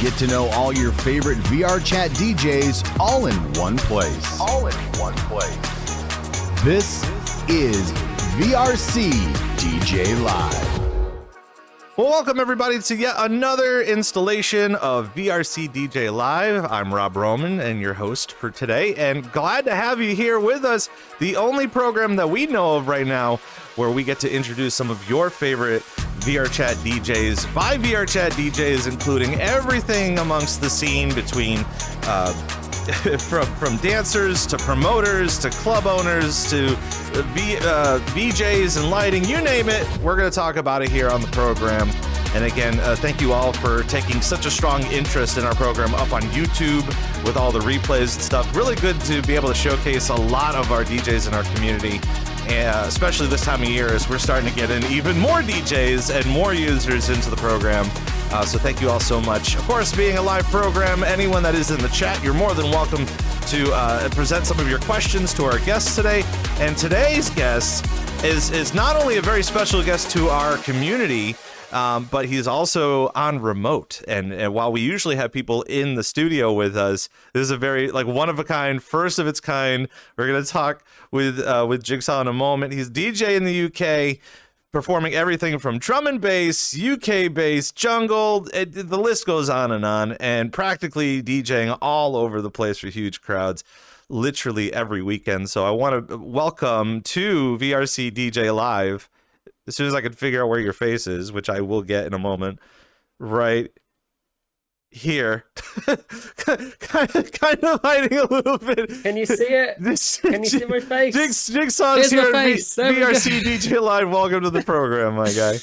Get to know all your favorite VRChat DJs all in one place. This is VRCDJLIVE. Well, welcome everybody to yet another installation of VRCDJLIVE. I'm Rob Roman and your host for today, and glad to have you here with us. The only program that we know of right now where we get to introduce some of your favorite VRChat DJs by VRChat DJs, including everything amongst the scene between from dancers to promoters to club owners to VJs and lighting, you name it. We're going to talk about it here on the program. And again, thank you all for taking such a strong interest in our program up on YouTube with all the replays and stuff. Really good to be able to showcase a lot of our DJs in our community, especially this time of year as we're starting to get in even more DJs and more users into the program. So thank you all so much. Of course, being a live program, anyone that is in the chat, you're more than welcome to present some of your questions to our guests today. And today's guest is not only a very special guest to our community, but he's also on remote. And while we usually have people in the studio with us, this is a very one of a kind, first of its kind. We're going to talk with Jigsaw in a moment. He's DJ in the UK, performing everything from drum and bass, UK bass, jungle, the list goes on, and practically DJing all over the place for huge crowds, literally every weekend. So I want to welcome to VRC DJ Live, as soon as I can figure out where your face is, which I will get in a moment, right here. kind of hiding a little bit. Can you see it? Can you see my face? Jigsaw's here at VRC DJ Live. Welcome to the program, my guy.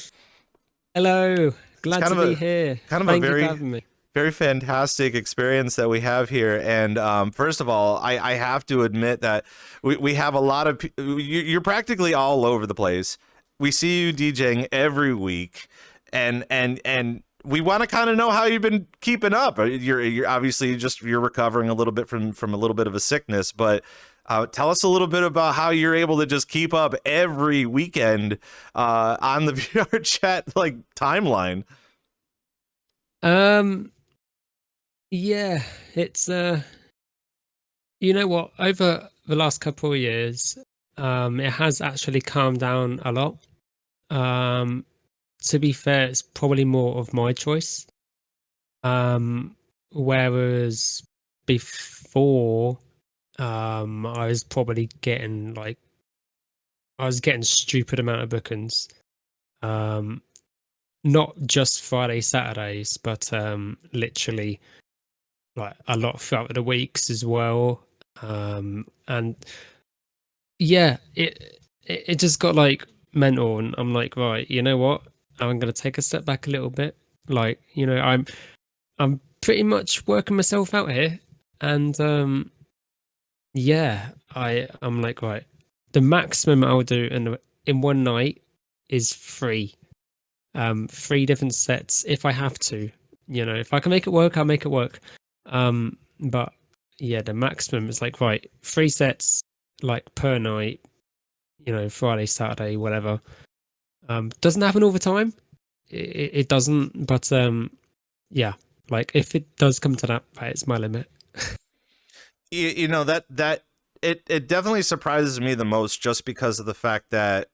Hello. Glad to be here. Kind of Thank a you for having me. Very fantastic experience that we have here. And first of all, I have to admit that we have a lot of you're practically all over the place. We see you DJing every week, and we want to kind of know how you've been keeping up. You're obviously you're recovering a little bit from a little bit of a sickness, but tell us a little bit about how you're able to just keep up every weekend on the VRChat timeline. Yeah, it's you know what? Over the last couple of years, it has actually calmed down a lot. To be fair, it's probably more of my choice. Whereas before, I was probably getting stupid amount of bookings. Not just Friday, Saturdays, but literally a lot throughout the weeks as well. And yeah, it just got mental, and I'm like, right, you know what? I'm gonna take a step back a little bit. I'm pretty much working myself out here, and I'm like, right, the maximum I'll do in one night is 3 different sets if I have to. If I can make it work, I'll make it work. But yeah, the maximum is right, 3 sets per night. Friday, Saturday, whatever. Doesn't happen all the time. It doesn't, but yeah, if it does come to that, it's my limit. that it definitely surprises me the most, just because of the fact that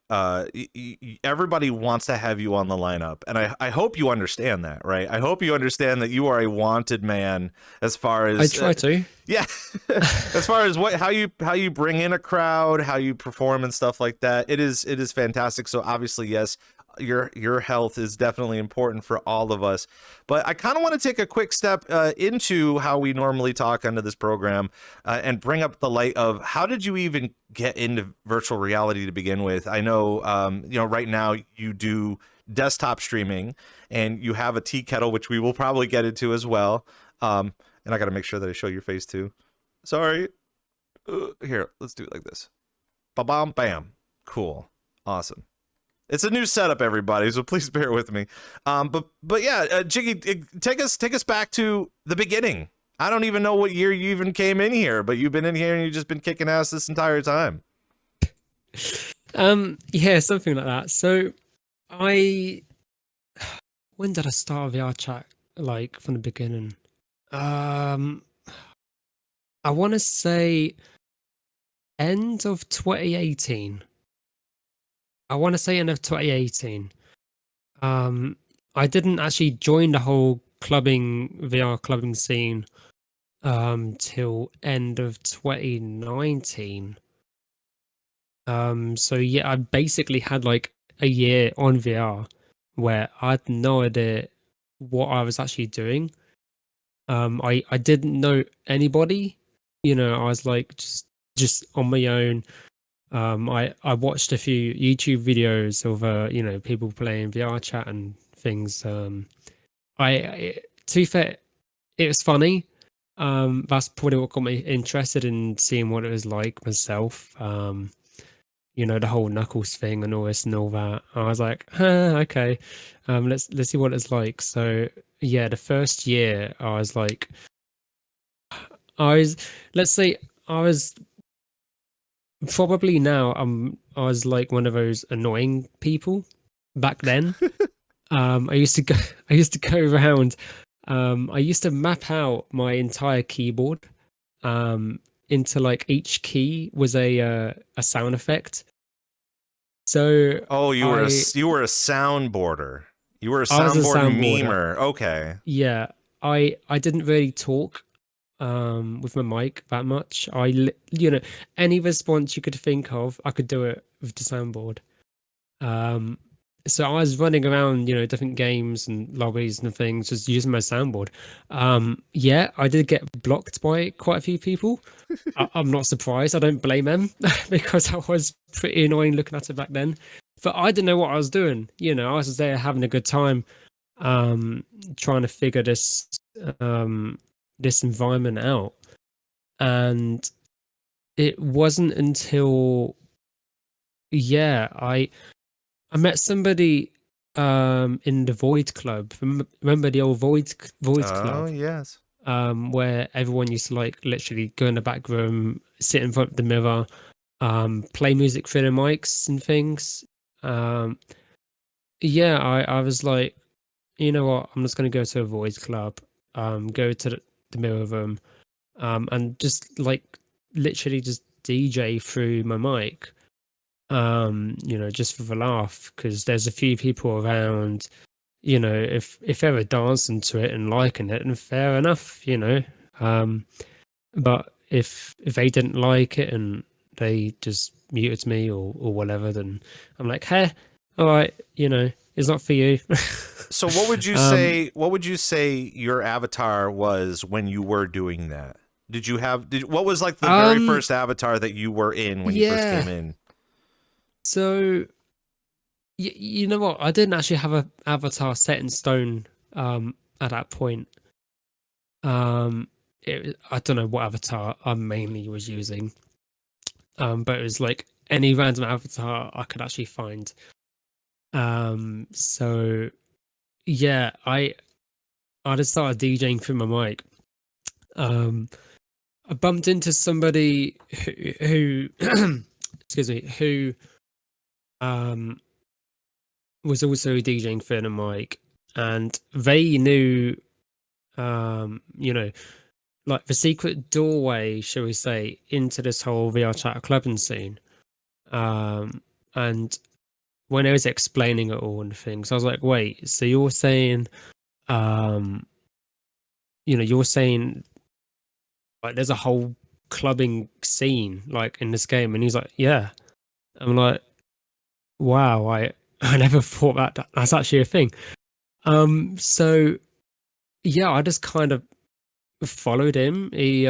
everybody wants to have you on the lineup, and I hope you understand that, right? I hope you understand that you are a wanted man, as far as I try to. Yeah, as far as how you bring in a crowd, how you perform and stuff like that, it is fantastic. So obviously, yes, your health is definitely important for all of us. But I kind of want to take a quick step into how we normally talk under this program, and bring up the light of how did you even get into virtual reality to begin with? I know right now you do desktop streaming, and you have a tea kettle, which we will probably get into as well. And I got to make sure that I show your face too. Sorry. Here, let's do it like this. Ba-bam, bam. Cool. Awesome. It's a new setup, everybody, so please bear with me. But yeah, Jiggy, take us back to the beginning. I don't even know what year you even came in here, but you've been in here and you've just been kicking ass this entire time. Yeah, something like that. So when did I start VRChat? like from the beginning. I want to say end of 2018. I want to say end of 2018. I didn't actually join the whole VR clubbing scene till end of 2019. So yeah, I basically had like a year on VR where I had no idea what I was actually doing. I didn't know anybody, you know. I was like just on my own. I watched a few YouTube videos of you know, people playing VRChat and things. To be fair, it was funny. That's probably what got me interested in seeing what it was like myself. You know, the whole Knuckles thing and all this and all that. I was like, okay, let's see what it's like. So yeah, the first year I was like, let's say I was probably now I was like one of those annoying people back then. I used to go around. I used to map out my entire keyboard into like each key was a sound effect. So you were a soundboarder. You were a I was a soundboard soundboarder. memer. Okay. Yeah, I didn't really talk with my mic that much. You know, any response you could think of, I could do it with the soundboard. So I was running around, you know, different games and lobbies and things, just using my soundboard. Yeah, I did get blocked by quite a few people. I'm not surprised. I don't blame them because I was pretty annoying looking at it back then. But I didn't know what I was doing. You know, I was just there having a good time, trying to figure this this environment out. And it wasn't until I met somebody in the Void Club. Remember the old Void Club? Oh, yes. Where everyone used to like literally go in the back room, sit in front of the mirror, play music through the mics and things. Yeah, I was like, you know what? I'm just going to go to a Void Club, go to the mirror room, and just like literally just DJ through my mic. You know, just for the laugh, because there's a few people around. You know, if they were dancing to it and liking it, and fair enough, you know. But if they didn't like it and they just muted me or whatever, then I'm like, hey, all right, you know, it's not for you. So what would you say? What would you say your avatar was when you were doing that? What was like the very first avatar that you were in when you first came in? So, you know what? I didn't actually have an avatar set in stone at that point. I don't know what avatar I mainly was using, but it was like any random avatar I could actually find. So yeah, I just started DJing through my mic. I bumped into somebody who excuse me, who was also DJing through the mic, and they knew, you know, like the secret doorway, shall we say, into this whole VRChat clubbing scene. And when I was explaining it all and things, I was like, wait, so you're saying, you know, you're saying like there's a whole clubbing scene like in this game? And he's like, yeah. I'm like, wow, I never thought that's actually a thing. So yeah, I just kind of followed him. He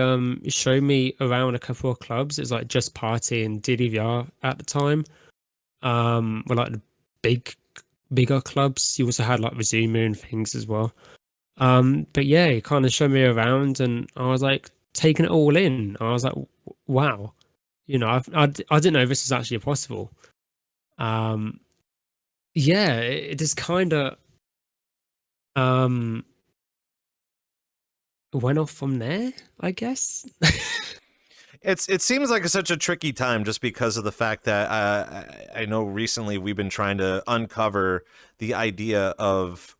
showed me around a couple of clubs. It was like Just Party and DDVR at the time. Were like the bigger clubs. You also had like Resumo and things as well. But yeah, he kind of showed me around, and I was like taking it all in. I was like, wow, you know, I didn't know this was actually possible. Yeah, it just kind of went off from there, I guess. It seems like such a tricky time just because of the fact that I know recently we've been trying to uncover the idea of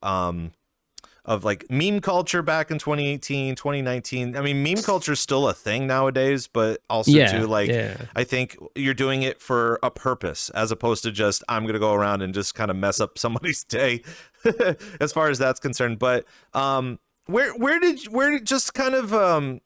like meme culture back in 2018, 2019. I mean, meme culture is still a thing nowadays, but also too, like, I think you're doing it for a purpose as opposed to just, I'm going to go around and just kind of mess up somebody's day as far as that's concerned. But, where did just kind of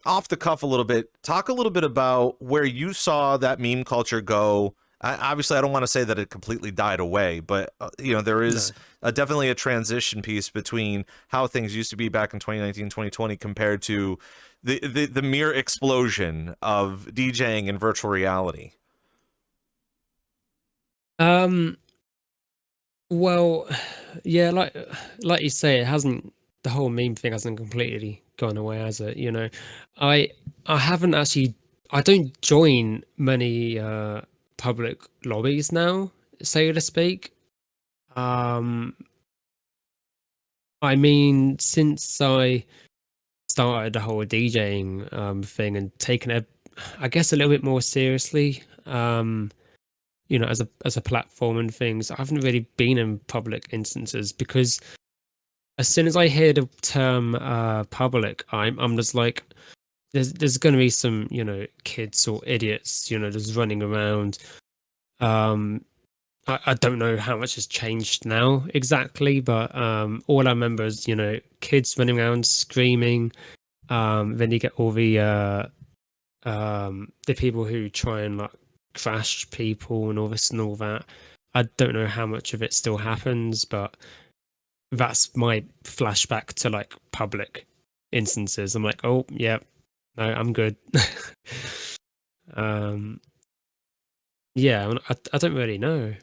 off the cuff a little bit, talk a little bit about where you saw that meme culture go. Obviously, I don't want to say that it completely died away, but you know, there is definitely a transition piece between how things used to be back in 2019, 2020 compared to the mere explosion of DJing and virtual reality. Well, yeah, like you say, it hasn't, the whole meme thing hasn't completely gone away, has it? You know, I haven't actually, I don't join many public lobbies now, so to speak. I mean, since I started the whole DJing thing and taken it, I guess, a little bit more seriously, you know, as a platform and things, I haven't really been in public instances because as soon as I hear the term public, I'm just like, there's going to be some, you know, kids or idiots, you know, just running around. I don't know how much has changed now exactly, but all I remember is, you know, kids running around screaming. Then you get all the people who try and like crash people and all this and all that. I don't know how much of it still happens, but that's my flashback to like public instances. I'm like, oh yeah, no, I'm good. Yeah, I don't really know.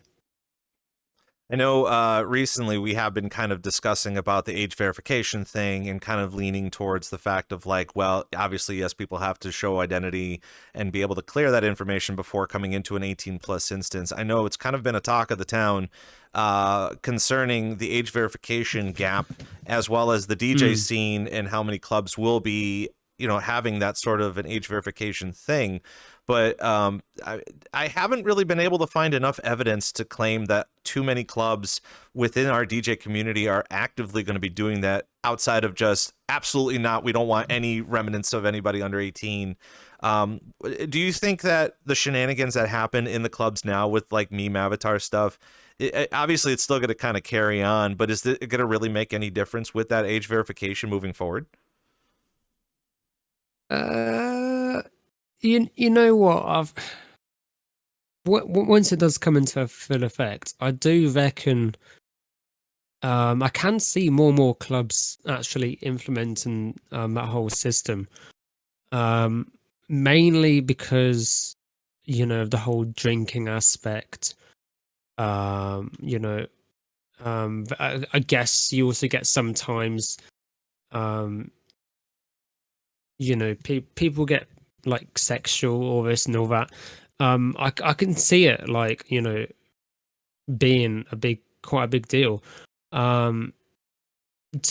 I know recently we have been kind of discussing about the age verification thing and kind of leaning towards the fact of like, well, obviously, yes, people have to show identity and be able to clear that information before coming into an 18 plus instance. I know it's kind of been a talk of the town concerning the age verification gap, as well as the DJ scene and how many clubs will be, you know, having that sort of an age verification thing. But I haven't really been able to find enough evidence to claim that too many clubs within our DJ community are actively going to be doing that outside of just absolutely not. We don't want any remnants of anybody under 18. Do you think that the shenanigans that happen in the clubs now with like meme avatar stuff, obviously it's still going to kind of carry on, but is it going to really make any difference with that age verification moving forward? You know what? Once it does come into full effect, I do reckon I can see more clubs actually implementing that whole system. Mainly because, you know, the whole drinking aspect. You know, I guess you also get sometimes, you know, people get like sexual or this and all that. I can see it, like, you know, being quite a big deal. To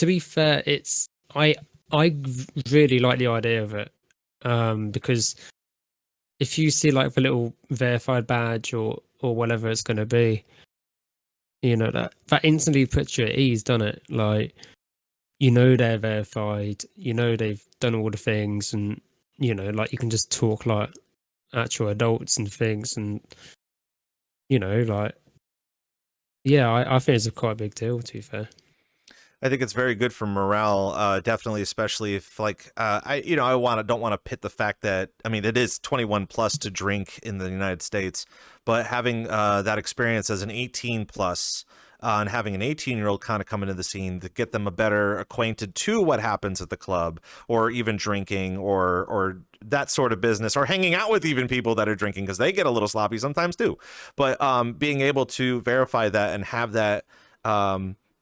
be fair, I really like the idea of it, because if you see like the little verified badge or whatever it's going to be, you know, that instantly puts you at ease, doesn't it? Like, you know, they're verified, you know, they've done all the things, and you know, like, you can just talk like actual adults and things, and you know, like, yeah, I think it's quite a big deal, to be fair. I think it's very good for morale, definitely, especially if like don't want to pit the fact that, I mean, it is 21 plus to drink in the United States, but having that experience as an 18 plus and having an 18-year-old kind of come into the scene to get them a better acquainted to what happens at the club, or even drinking, or that sort of business, or hanging out with even people that are drinking, because they get a little sloppy sometimes too. But being able to verify that and have that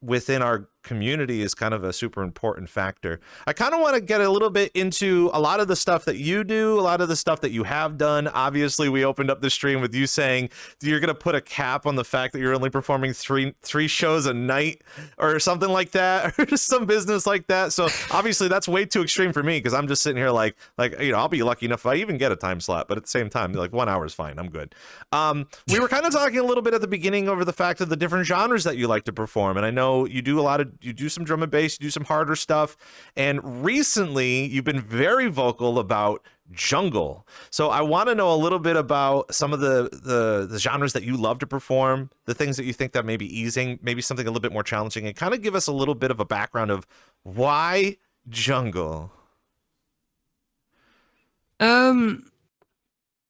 within our community is kind of a super important factor. I kind of want to get a little bit into a lot of the stuff that you do, a lot of the stuff that you have done. Obviously, we opened up the stream with you saying you're going to put a cap on the fact that you're only performing three shows a night or something like that, or some business like that. So obviously that's way too extreme for me, because I'm just sitting here like, you know, I'll be lucky enough if I even get a time slot, but at the same time, like 1 hour is fine. I'm good. We were kind of talking a little bit at the beginning over the fact of the different genres that you like to perform. And I know you do a lot of you do some drum and bass, you do some harder stuff, and recently you've been very vocal about jungle. So I want to know a little bit about some of the genres that you love to perform, the things that you think that may be easing, maybe something a little bit more challenging, and kind of give us a little bit of a background of why jungle.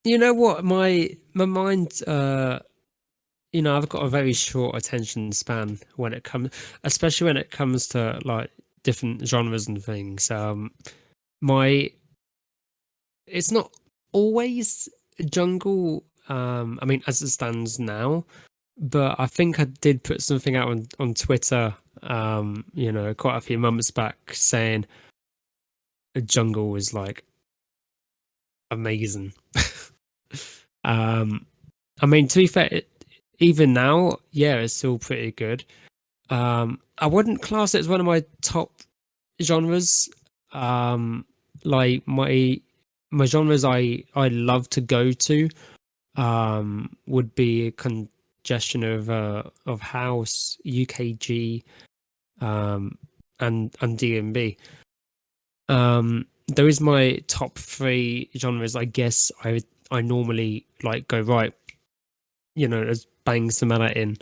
You know what, my mind, you know, I've got a very short attention span when it comes, especially when it comes to like different genres and things. It's not always jungle. I mean, as it stands now, but I think I did put something out on Twitter, you know, quite a few months back saying jungle is like amazing. I mean, to be fair, even now, yeah, it's still pretty good. I wouldn't class it as one of my top genres. Like my genres I love to go to would be a congestion of house, UKG, and D&B. Those my top 3 genres. I guess I normally like go right, you know, just bang some of that in,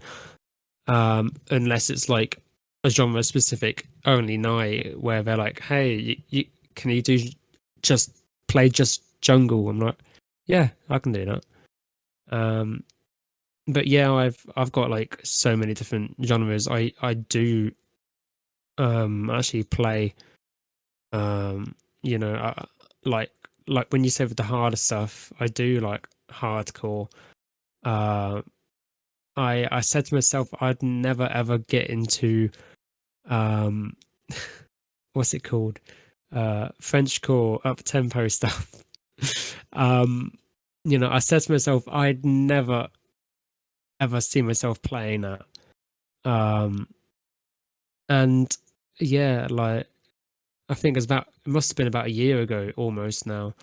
unless it's like a genre specific only night where they're like, hey, you can you do just jungle? I'm like, yeah, I can do that. But yeah, I've got like so many different genres. I do actually play, you know, like when you say with the harder stuff, I do like hardcore. I said to myself I'd never ever get into what's it called, Frenchcore up tempo stuff. You know, I said to myself I'd never ever see myself playing that. And yeah, like I think it must have been about a year ago almost now.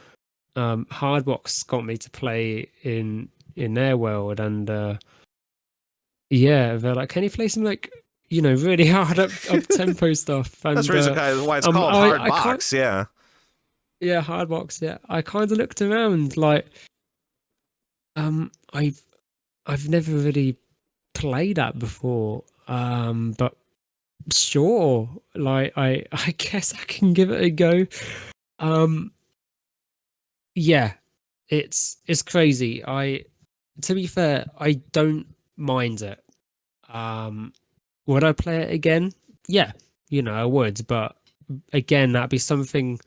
Hardbox got me to play in their world, and yeah, they're like, can you play some like, you know, really hard up tempo stuff? And that's the reason why it's called Hardbox. Yeah. Yeah, Hardbox. Yeah, I kind of looked around like, I've never really played that before. But sure, like I guess I can give it a go. Yeah, it's crazy. To be fair, I don't mind it. Would I play it again? Yeah, you know, I would, but again, that'd be something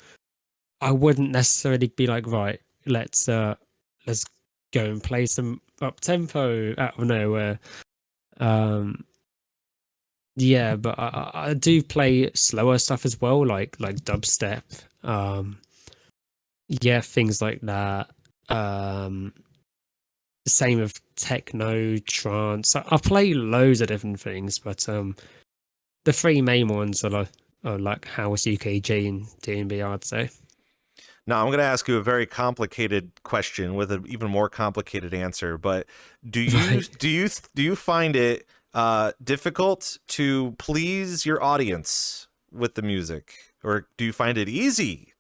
I wouldn't necessarily be like, right, let's go and play some up tempo out of nowhere. Yeah, but I do play slower stuff as well, like dubstep. Yeah, things like that. Same with techno, trance. I play loads of different things, but the 3 main ones are like house, UKG, and D&B, I'd say. Now, I'm going to ask you a very complicated question with an even more complicated answer. But do you find it difficult to please your audience with the music, or do you find it easy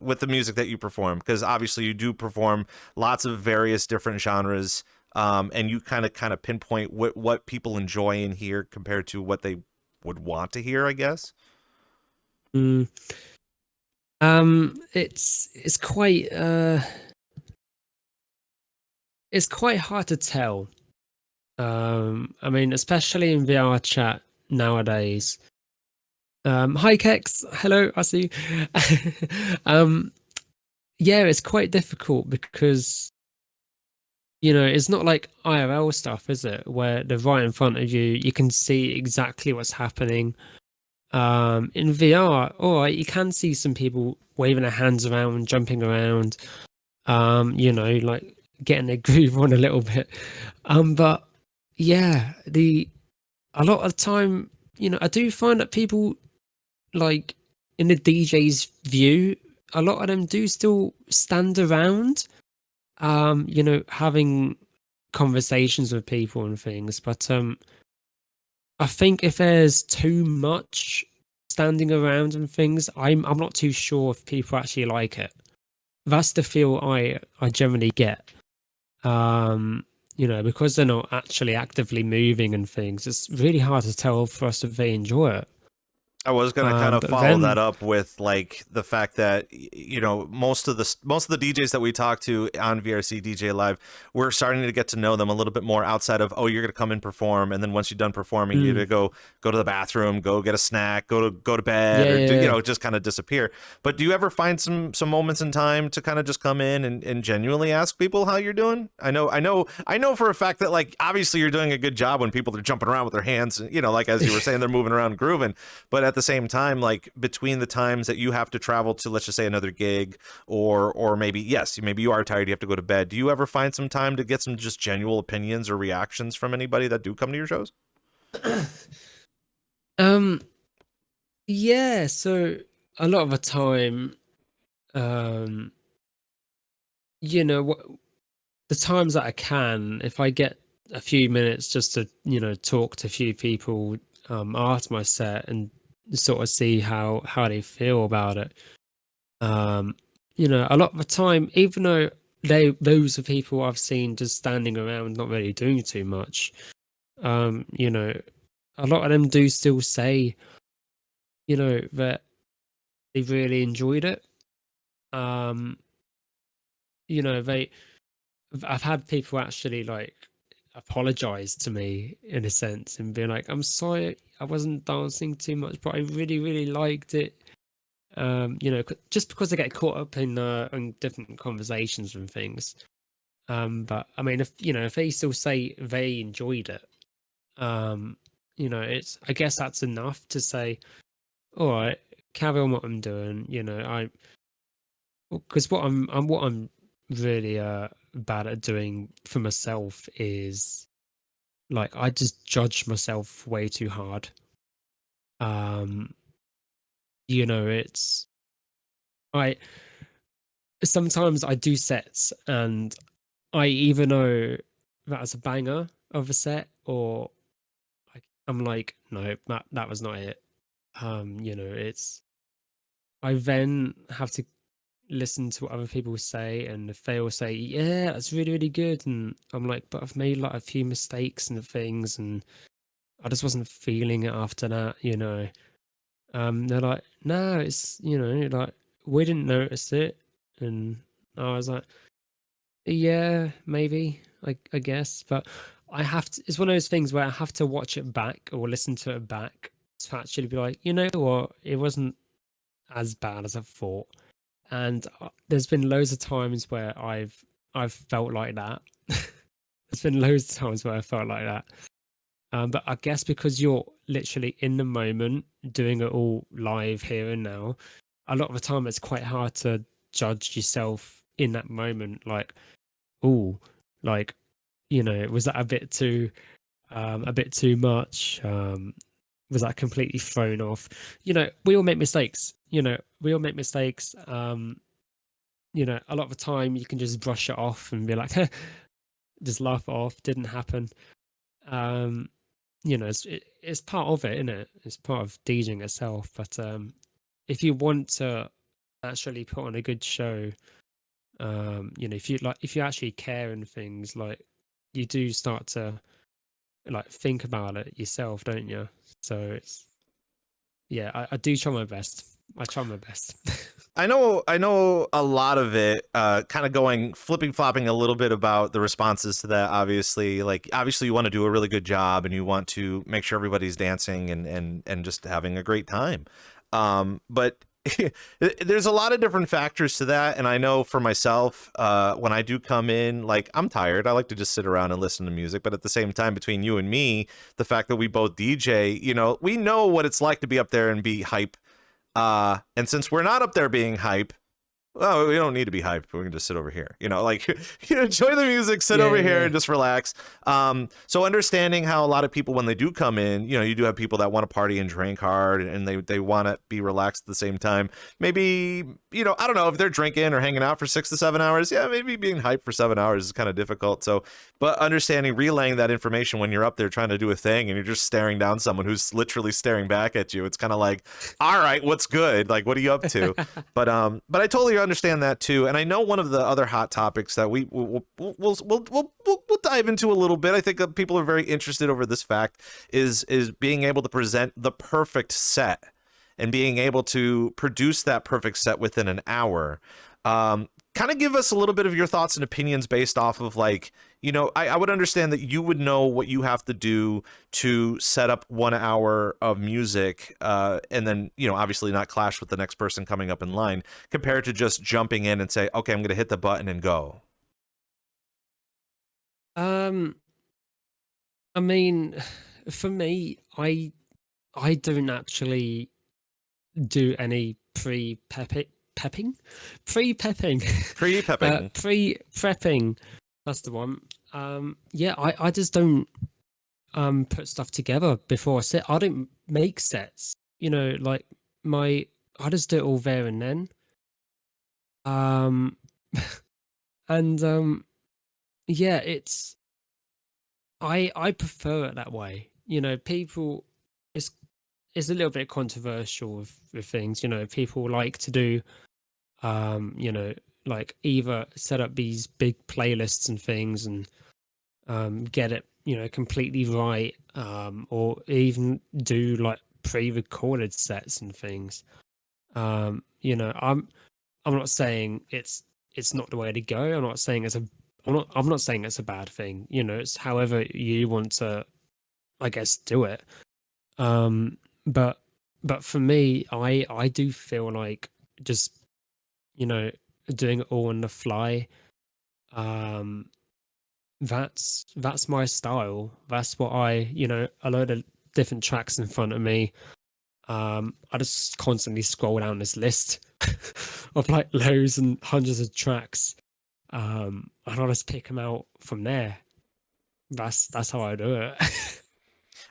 with the music that you perform? Because obviously you do perform lots of various different genres, and you kind of pinpoint what people enjoy and hear compared to what they would want to hear, I guess. It's quite hard to tell. I mean, especially in VRChat nowadays. Hi Kex, hello, I see you. Yeah, it's quite difficult because, you know, it's not like IRL stuff, is it? Where they're right in front of you, you can see exactly what's happening. In VR, all right, you can see some people waving their hands around, jumping around, you know, like getting their groove on a little bit. But yeah, a lot of the time, you know, I do find that people, like in the DJ's view, a lot of them do still stand around, you know, having conversations with people and things. But I think if there's too much standing around and things, I'm not too sure if people actually like it. That's the feel I generally get. Because they're not actually actively moving and things, it's really hard to tell for us if they enjoy it. I was gonna kind of But follow then, that up with like the fact that most of the DJs that we talk to on VRC DJ Live, we're starting to get to know them a little bit more outside of, oh, you're gonna come and perform, and then once you're done performing, you're gonna go to the bathroom, go get a snack, go to bed, or just kind of disappear. But do you ever find some moments in time to kind of just come in and genuinely ask people how you're doing? I know for a fact that, like, obviously you're doing a good job when people are jumping around with their hands, like as you were saying, they're moving around grooving, but at the same time, like between the times that you have to travel to, let's just say, another gig, or maybe you are tired, you have to go to bed, do you ever find some time to get some just genuine opinions or reactions from anybody that do come to your shows? Yeah, so a lot of the time, the times that I can, if I get a few minutes just to talk to a few people after my set and sort of see how they feel about it. A lot of the time, even though those are people I've seen just standing around not really doing too much, a lot of them do still say that they really enjoyed it. I've had people actually like apologize to me in a sense and be like, I'm sorry I wasn't dancing too much, but I really, really liked it. Just because they get caught up in different conversations and things. But I mean, if they still say they enjoyed it, I guess that's enough to say, all right, carry on what I'm doing. Because what I'm really bad at doing for myself is, like, I just judge myself way too hard. It's sometimes I do sets and I either know that's a banger of a set, or I'm like, no, that was not it. It's, I then have to listen to what other people say, and if they all say, yeah, that's really, really good, and I'm like, but I've made like a few mistakes and things, and I just wasn't feeling it after that. They're like, no, it's, like, we didn't notice it. And I was like, yeah, maybe, I guess. But I have to, it's one of those things where I have to watch it back or listen to it back to actually be like, you know what, it wasn't as bad as I thought. And there's been loads of times where I've felt like that. There's been loads of times where I felt like that. But I guess because you're literally in the moment doing it all live here and now, a lot of the time it's quite hard to judge yourself in that moment. Like, oh, like, was that a bit too much? Was that completely thrown off? We all make mistakes. We all make mistakes. A lot of the time you can just brush it off and be like, just laugh it off. Didn't happen. It's part of it, isn't it? It's part of DJing itself. But if you want to actually put on a good show, if you actually care and things, like, you do start to like think about it yourself, don't you? So it's, yeah, I do try my best. I try my best. I know a lot of it kind of going flipping flopping a little bit about the responses to that. Obviously you want to do a really good job and you want to make sure everybody's dancing and just having a great time. But there's a lot of different factors to that. And I know for myself, when I do come in, like, I'm tired, I like to just sit around and listen to music. But at the same time, between you and me, the fact that we both DJ, we know what it's like to be up there and be hype. And since we're not up there being hype, well, we don't need to be hyped. We can just sit over here. Like enjoy the music, sit over here and just relax. So understanding how a lot of people, when they do come in, you do have people that want to party and drink hard, and they want to be relaxed at the same time. Maybe, I don't know if they're drinking or hanging out for 6 to 7 hours. Yeah, maybe being hyped for 7 hours is kind of difficult. So, but understanding, relaying that information when you're up there trying to do a thing and you're just staring down someone who's literally staring back at you. It's kind of like, all right, what's good? Like, what are you up to? But I totally understand that too, and I know one of the other hot topics that we'll dive into a little bit. I think that people are very interested over this fact is being able to present the perfect set and being able to produce that perfect set within an hour. Kind of give us a little bit of your thoughts and opinions based off of like, I would understand that you would know what you have to do to set up 1 hour of music, and then, obviously not clash with the next person coming up in line, compared to just jumping in and say, okay, I'm going to hit the button and go. I mean, for me, I don't actually do any pre-prepping. That's the one. I just don't put stuff together before I set. I don't make sets. Like I just do it all there and then. It's I prefer it that way. People, it's a little bit controversial with things. People like to do like either set up these big playlists and things and get it completely right, or even do like pre-recorded sets and things. I'm not saying it's not the way to go. I'm not saying it's a bad thing. It's however you want to, I guess, do it. But for me, I do feel like just doing it all on the fly. That's my style. That's what a load of different tracks in front of me. I just constantly scroll down this list of like loads and hundreds of tracks. And I'll just pick them out from there. That's how I do it.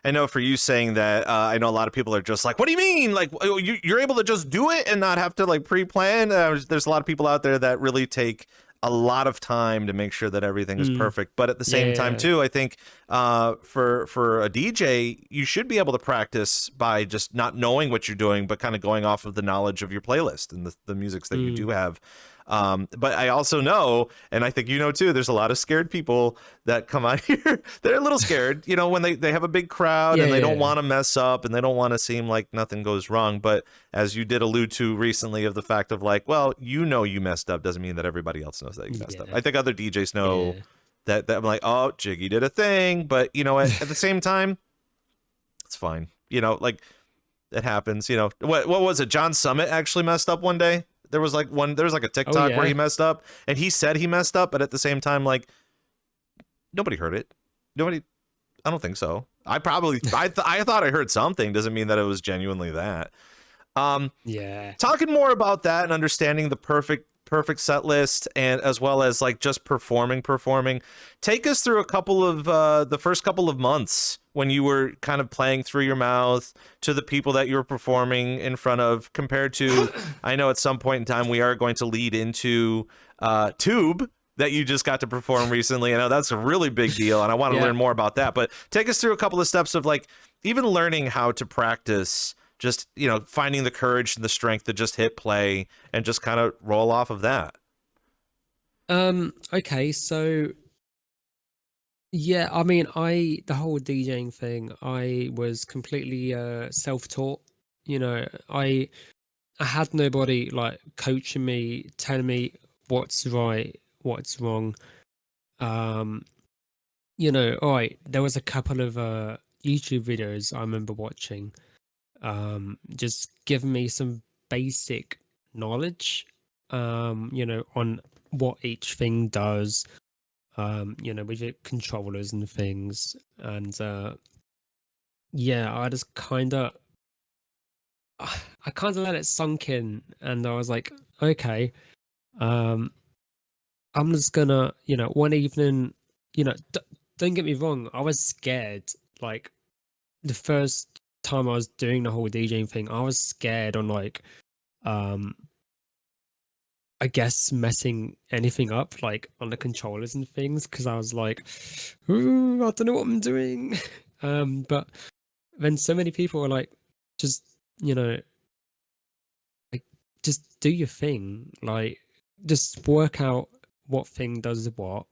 I know for you saying that, I know a lot of people are just like, what do you mean? Like, you're able to just do it and not have to like pre-plan? There's a lot of people out there that really take a lot of time to make sure that everything is perfect. But at the same time too, I think for a DJ, you should be able to practice by just not knowing what you're doing, but kind of going off of the knowledge of your playlist and the musics that you do have. But I also know, and I think too, there's a lot of scared people that come out here. They're a little scared, when they have a big crowd and they don't want to mess up and they don't want to seem like nothing goes wrong. But as you did allude to recently, of the fact of like, well, you messed up doesn't mean that everybody else knows that you messed up. I think other DJs know that I'm like, oh, Jiggy did a thing, but at the same time, it's fine. Like it happens. What was it? John Summit actually messed up one day. There was like a TikTok where he messed up, and he said he messed up, but at the same time, like, nobody heard it. I don't think so. I thought I heard something. Doesn't mean that it was genuinely that. Talking more about that and understanding the perfect set list, and as well as like just performing. Take us through a couple of the first couple of months when you were kind of playing through your mouth to the people that you were performing in front of, compared to, I know at some point in time we are going to lead into Tube that you just got to perform recently. I know that's a really big deal, and I want to learn more about that. But take us through a couple of steps of like even learning how to practice, just finding the courage and the strength to just hit play and just kind of roll off of that. Okay, so I mean, the whole DJing thing, I was completely self-taught. I had nobody like coaching me, telling me what's right, what's wrong. All right, there was a couple of YouTube videos I remember watching, just giving me some basic knowledge, on what each thing does, with the controllers and things. And I just I kind of let it sunk in, and I was like, okay, Um, I'm just gonna, one evening, don't get me wrong, I was scared. Like the first time I was doing the whole DJing thing, I was scared on like, um, I guess messing anything up like on the controllers and things because I was like, ooh, I don't know what I'm doing. But then so many people were like, just like just do your thing, like just work out what thing does what,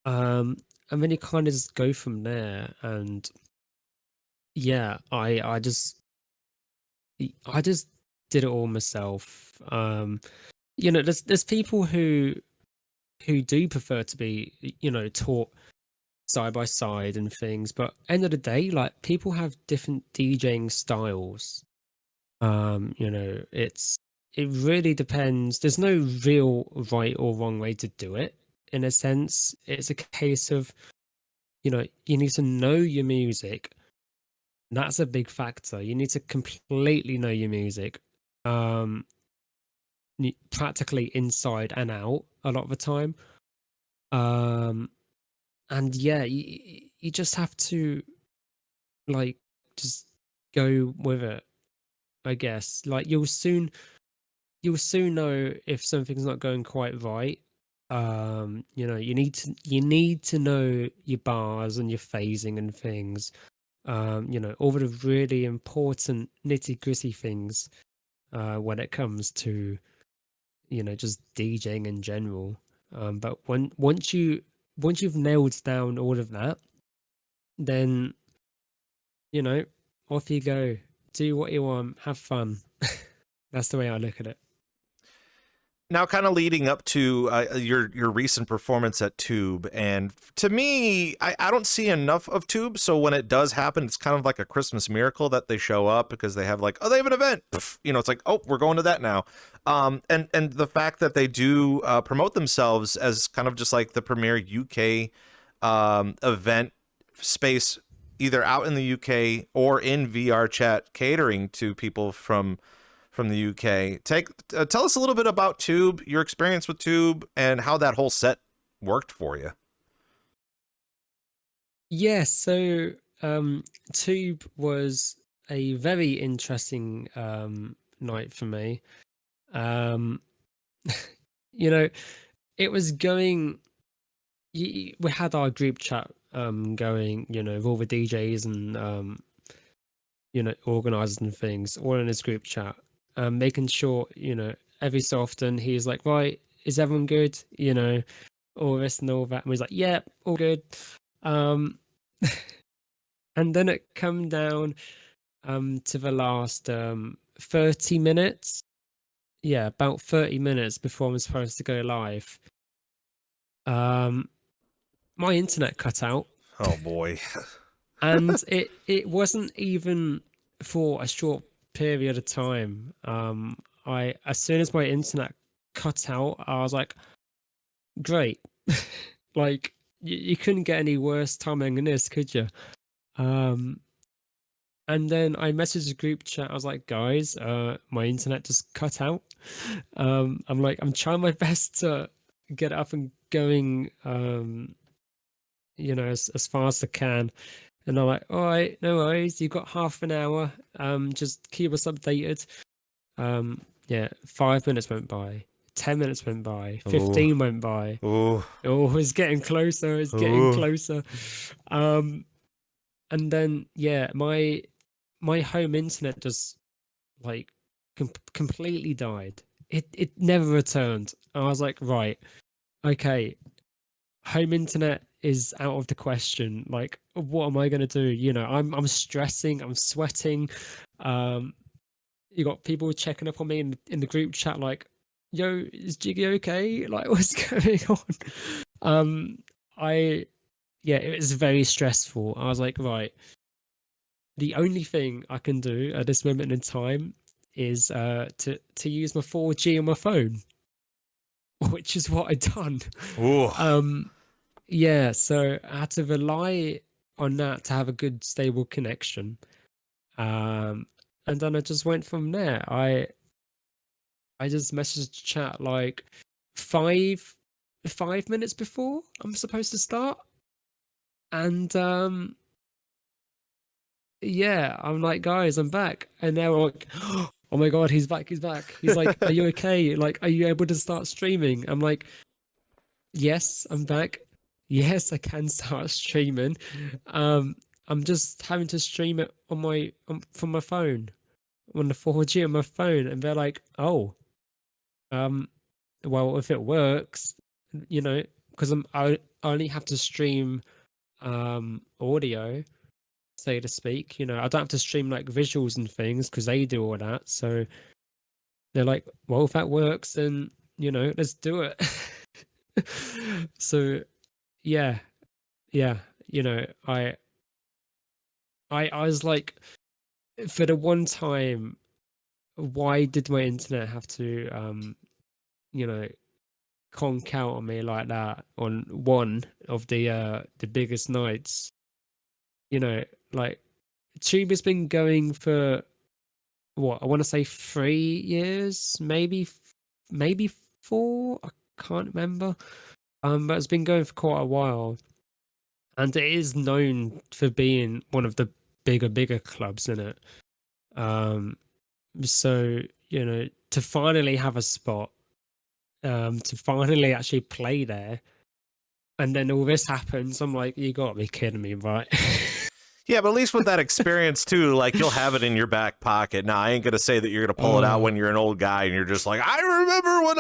and then you kind of just go from there. And yeah, I just did it all myself. There's people who do prefer to be taught side by side and things, but end of the day, like people have different DJing styles. It really depends. There's no real right or wrong way to do it. In a sense, it's a case of you need to know your music. That's a big factor. You need to completely know your music, practically inside and out a lot of the time. And yeah, you just have to like just go with it, I guess. Like you'll soon know if something's not going quite right. You need to know your bars and your phasing and things. All the really important nitty-gritty things when it comes to just DJing in general. But once you've nailed down all of that, then off you go. Do what you want, have fun. That's the way I look at it. Now, kind of leading up to your recent performance at Tube, and to me, I don't see enough of Tube. So when it does happen, it's kind of like a Christmas miracle that they show up because they have like, oh, they have an event. Pff, it's like, oh, we're going to that now. And the fact that they do promote themselves as kind of just like the premier UK event space, either out in the UK or in VRChat, catering to people from the UK. Tell us a little bit about Tube, your experience with Tube, and how that whole set worked for you. Yeah, so Tube was a very interesting night for me. It was going. We had our group chat going, with all the DJs and organizers and things, all in his group chat. Making sure, every so often he's like, right, is everyone good? All this and all that. And he's like, yeah, all good. And then it come down to the last 30 minutes. Yeah, about 30 minutes before I'm supposed to go live. My internet cut out. Oh boy. And it wasn't even for a short period of time. As soon as my internet cut out, I was like, great. Like you couldn't get any worse timing than this, could you? And then I messaged the group chat. I was like, guys, my internet just cut out. I'm trying my best to get up and going, as fast as I can. And I'm like, all right, no worries. You've got half an hour. Just keep us updated. 5 minutes went by. 10 minutes went by. 15 went by. Oh, it's getting closer. It's getting closer. And then my home internet just like completely died. It never returned. I was like, right, okay, home internet is out of the question. Like, what am I gonna do? I'm stressing, I'm sweating. You got people checking up on me in the group chat, like, yo, is Jiggy okay? Like, what's going on? It was very stressful. I was like, right, the only thing I can do at this moment in time is to use my 4G on my phone, which is what I done. ooh. So I had to rely on that to have a good stable connection. And then I just went from there. I just messaged chat like 5 minutes before I'm supposed to start, and yeah, I'm like, guys, I'm back, and they're like, oh my god, he's back, he's back. He's like, are you okay? Like, are you able to start streaming? I'm like, yes, I'm back. Yes, I can start streaming. I'm just having to stream it on my from my phone, on the 4G on my phone, and they're like, oh, well, if it works, you know, because I only have to stream audio, so to speak. You know, I don't have to stream like visuals and things because they do all that. So they're like, well, if that works, then you know, let's do it. So yeah, you know, I was like, for the one time, why did my internet have to you know, conk out on me like that on one of the biggest nights? You know, like, Tube has been going for what, I want to say 3 years, maybe 4, I can't remember. But it's been going for quite a while, and it is known for being one of the bigger clubs in it. So, you know, to finally have a spot, to finally actually play there, and then all this happens, I'm like, you gotta be kidding me, right? Yeah, but at least with that experience too, like, you'll have it in your back pocket. Now, I ain't gonna say that you're gonna pull it out when you're an old guy and you're just like, I remember when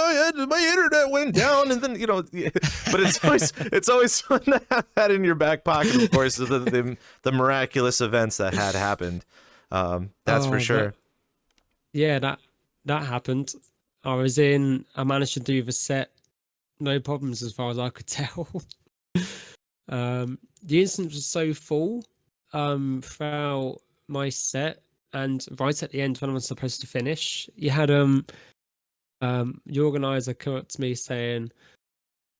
my internet went down, and then, you know. But it's always fun to have that in your back pocket. Of course, the miraculous events that had happened. That's for sure. Yeah, that happened. I managed to do the set, no problems as far as I could tell. The instance was so full throughout my set, and right at the end when I was supposed to finish, you had the organizer come up to me saying,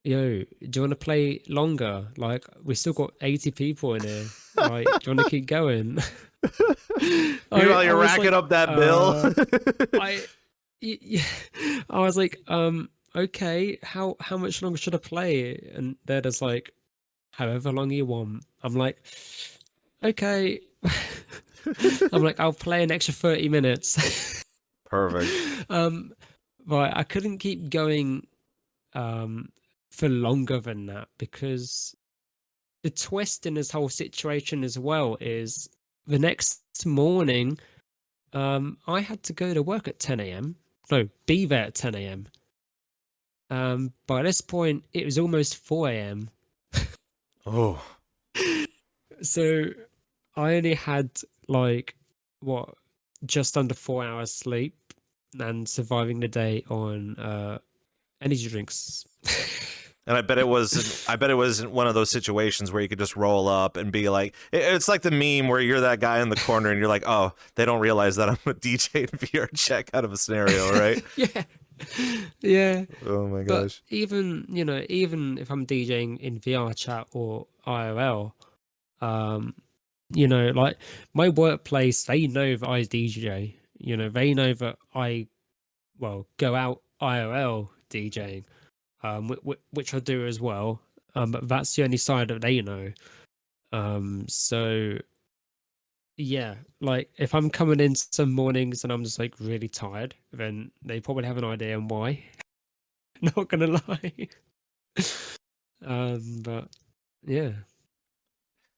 yo, do you want to play longer? Like, we still got 80 people in here. Like, do you want to keep going? Meanwhile, you're racking up that bill. I was like, okay, how much longer should I play? And they're just like, however long you want. I'm like, okay. I'm like, I'll play an extra 30 minutes. Perfect. Right, I couldn't keep going for longer than that, because the twist in this whole situation as well is the next morning, I had to go to work at 10 a.m. No, be there at 10 a.m. By this point, it was almost 4 a.m. Oh. So I only had like, just under 4 hours sleep, and surviving the day on energy drinks. And I bet it was one of those situations where you could just roll up and be like, it's like the meme where you're that guy in the corner and you're like, oh, they don't realize that I'm a DJ in VRChat kind of a scenario, right? Yeah. Oh my gosh. But even if I'm DJing in VRChat or IRL, you know, like, my workplace, they know that I DJ. You know, they know that I, go out IRL DJing. Which I do as well, but that's the only side that they know. So yeah, like, if I'm coming in some mornings and I'm just like really tired, then they probably have an idea on why. Not gonna lie. But yeah.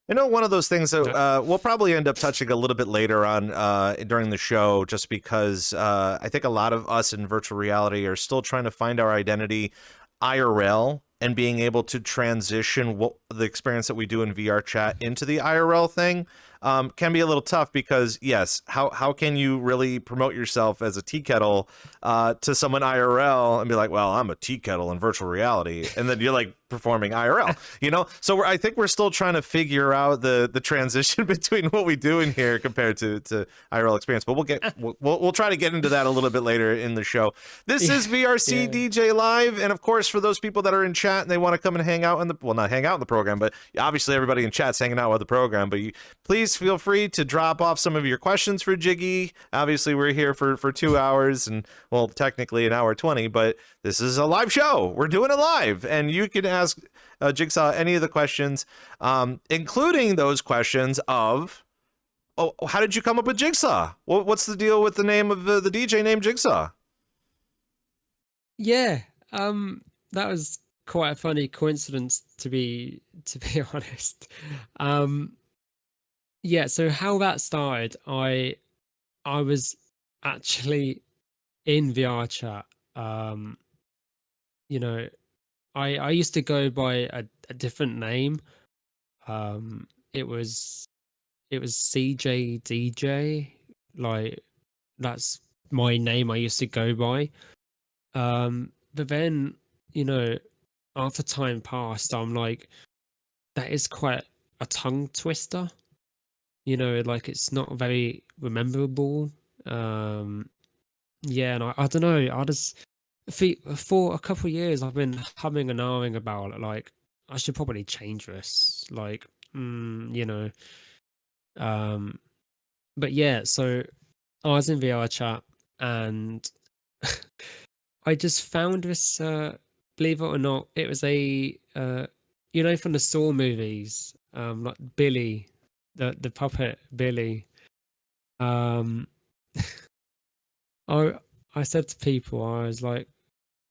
I know one of those things that we'll probably end up touching a little bit later on during the show, just because I think a lot of us in virtual reality are still trying to find our identity IRL, and being able to transition the experience that we do in VRChat into the IRL thing can be a little tough, because yes, how can you really promote yourself as a tea kettle to someone IRL and be like, well, I'm a tea kettle in virtual reality, and then you're like performing IRL, you know? So I think we're still trying to figure out the transition between what we do in here compared to IRL experience, but we'll try to get into that a little bit later in the show. This is VRC DJ Live, and of course, for those people that are in chat and they want to come and hang out in the, well, not hang out in the program, but obviously everybody in chat's hanging out with the program, but please feel free to drop off some of your questions for Jiggy. Obviously, we're here for 2 hours, and well, technically an hour 20, but this is a live show. We're doing it live, and you can ask Jigsaw any of the questions, including those questions of, oh, how did you come up with Jigsaw? What's the deal with the name of the DJ named Jigsaw? Yeah, that was quite a funny coincidence, to be honest. Yeah, so how that started, I was actually in VRChat. You know, I used to go by a different name. It was CJ DJ, like that's my name I used to go by. But then, you know, after time passed, I'm like, that is quite a tongue twister. You know, like it's not very rememberable. Yeah, and I don't know. I just for a couple of years I've been humming and ahhing about it. Like I should probably change this. Like, you know. But yeah, so I was in VRChat and I just found this. Believe it or not, it was a you know, from the Saw movies, like Billy, the puppet Billy. I said to people, I was like,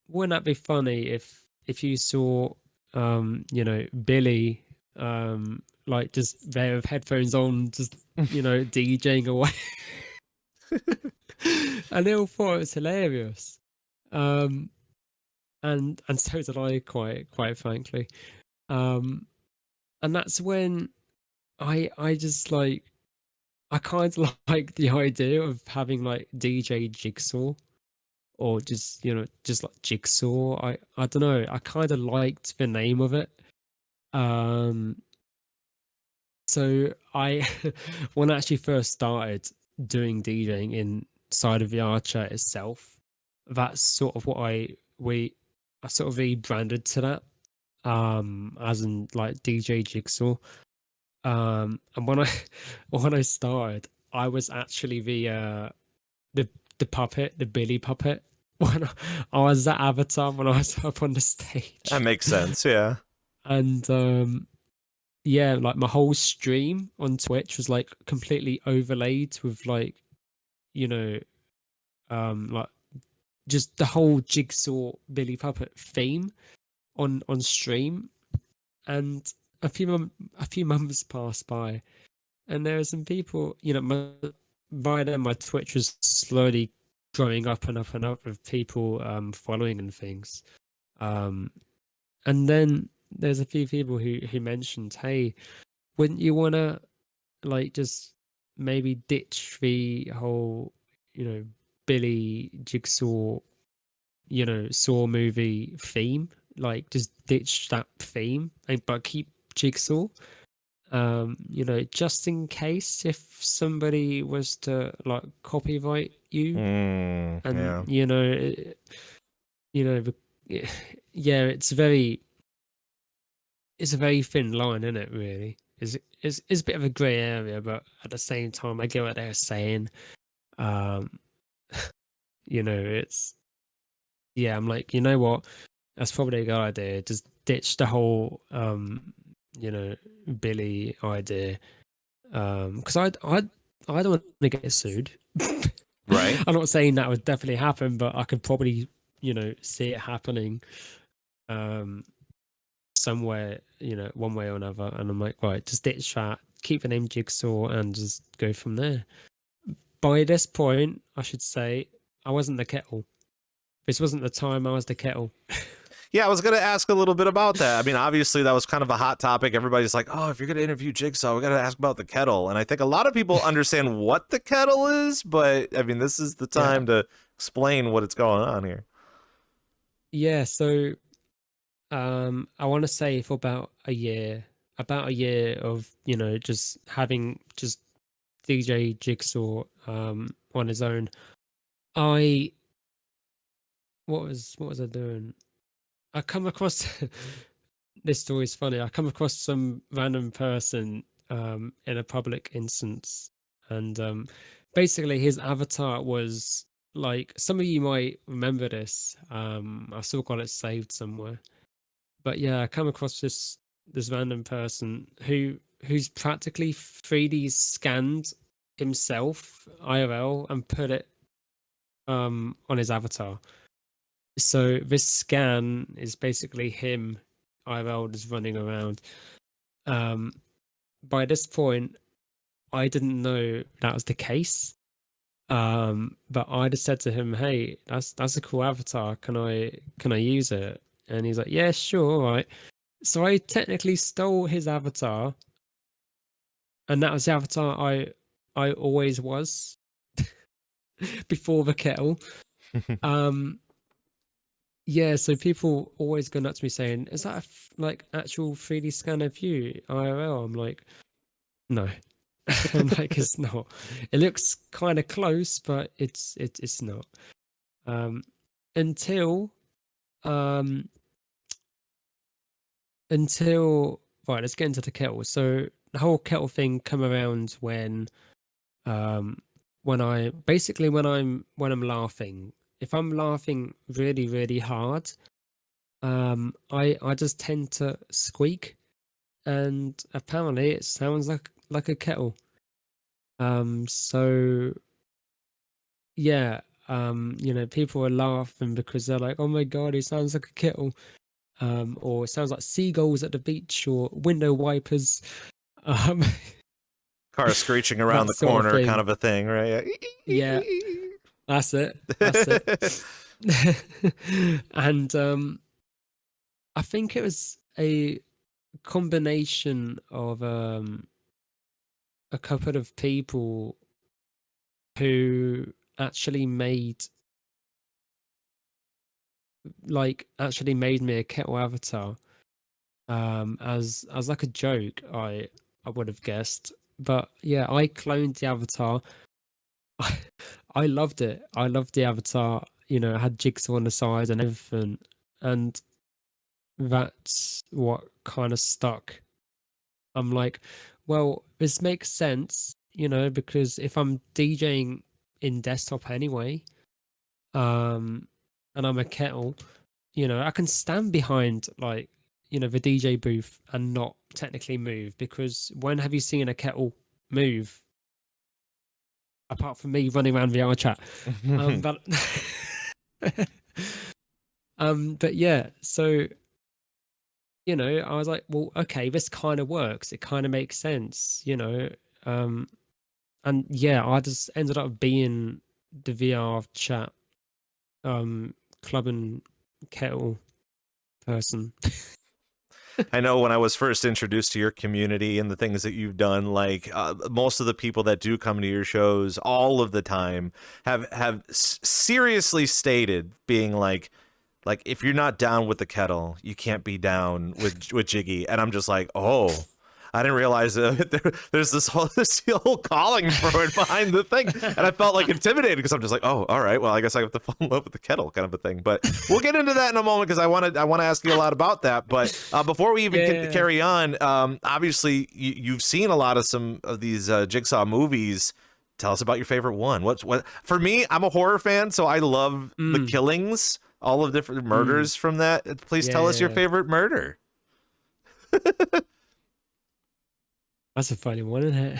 wouldn't that be funny if you saw you know, Billy like just there with headphones on, just, you know, DJing away. And they all thought it was hilarious. And so did I, quite frankly. And that's when I just like, I kind of like the idea of having like DJ Jigsaw, or just, you know, just like Jigsaw. I don't know. I kind of liked the name of it. So I, when I actually first started doing DJing inside of VRChat itself, that's sort of what I sort of rebranded to that, as in like DJ Jigsaw. And when I started, I was actually the puppet, the Billy puppet. When I was that avatar when I was up on the stage. That makes sense, yeah. And yeah, like my whole stream on Twitch was like completely overlaid with like, you know, like just the whole Jigsaw Billy puppet theme on stream. And a few months passed by, and there were some people, you know, by then my Twitch was slowly growing up and up and up with people following and things. And then there's a few people who mentioned, hey, wouldn't you want to like just maybe ditch the whole, you know, Billy Jigsaw, you know, Saw movie theme, like just ditch that theme, but keep Jigsaw, you know, just in case if somebody was to like copyright you. And yeah. you know, yeah, it's a very thin line, isn't it, really? It's a bit of a grey area, but at the same time I get what they're saying. You know, it's, yeah, I'm like, you know what, that's probably a good idea. Just ditch the whole you know, Billy idea, because I don't want to get sued. Right. I'm not saying that would definitely happen, but I could probably, you know, see it happening somewhere, you know, one way or another. And I'm like, right, just ditch that, keep the name Jigsaw, and just go from there. By this point, I should say, I wasn't the Kettle. This wasn't the time I was the Kettle. Yeah, I was going to ask a little bit about that. I mean, obviously, that was kind of a hot topic. Everybody's like, oh, if you're going to interview Jigsaw, we got to ask about the Kettle. And I think a lot of people understand what the Kettle is, but I mean, this is the time to explain what's going on here. Yeah, so I want to say for about a year of, you know, just having just DJ Jigsaw on his own. I what was I doing? I come across this story is funny. I come across some random person in a public instance, and basically his avatar was like, some of you might remember this. I've still got it saved somewhere. But yeah, I come across this random person who's practically 3D scanned himself IRL and put it on his avatar. So this scan is basically him IRL just running around. By this point, I didn't know that was the case. But I just said to him, "Hey, that's a cool avatar. Can I use it?" And he's like, "Yeah, sure, all right." So I technically stole his avatar, and that was the avatar I always was before the kettle. Yeah, so people always go nuts to me saying, "Is that like actual 3D scan of you IRL?" I'm like, "No." I'm like, "It's not. It looks kind of close, but it's not." Until um until right, let's get into the kettle. So the whole kettle thing come around um when I'm laughing. If I'm laughing really, really hard, I just tend to squeak, and apparently it sounds like a kettle. So yeah, you know, people are laughing because they're like, "Oh my god, it sounds like a kettle." Or it sounds like seagulls at the beach or window wipers. Um, Car screeching around that the sort of corner, kind thing. of a thing, right? Yeah, that's it. That's it. And I think it was a combination of a couple of people who actually made me a kettle avatar. As like a joke, I would have guessed. But yeah, I cloned the avatar. I loved it. I loved the avatar. You know, it had Jigsaw on the side and everything. And that's what kind of stuck. I'm like, well, this makes sense, you know, because if I'm DJing in desktop anyway, and I'm a kettle, you know, I can stand behind like, you know, the DJ booth and not technically move, because when have you seen a kettle move apart from me running around VRChat? But but yeah, so you know, I was like, well, okay, this kind of works. It kind of makes sense, you know. And yeah, I just ended up being the VRChat club and kettle person. I know when I was first introduced to your community and the things that you've done, like most of the people that do come to your shows all of the time have seriously stated being like if you're not down with the kettle, you can't be down with Jiggy. And I'm just like, oh, I didn't realize there's this whole calling for it behind the thing, and I felt like intimidated because I'm just like, oh, all right, well, I guess I have to fall in love with the kettle, kind of a thing. But we'll get into that in a moment because I want to ask you a lot about that. But before we even carry on, obviously you've seen a lot of some of these Jigsaw movies. Tell us about your favorite one. What for me? I'm a horror fan, so I love the killings, all of different murders from that. Please tell us your favorite murder. That's a funny one, isn't it?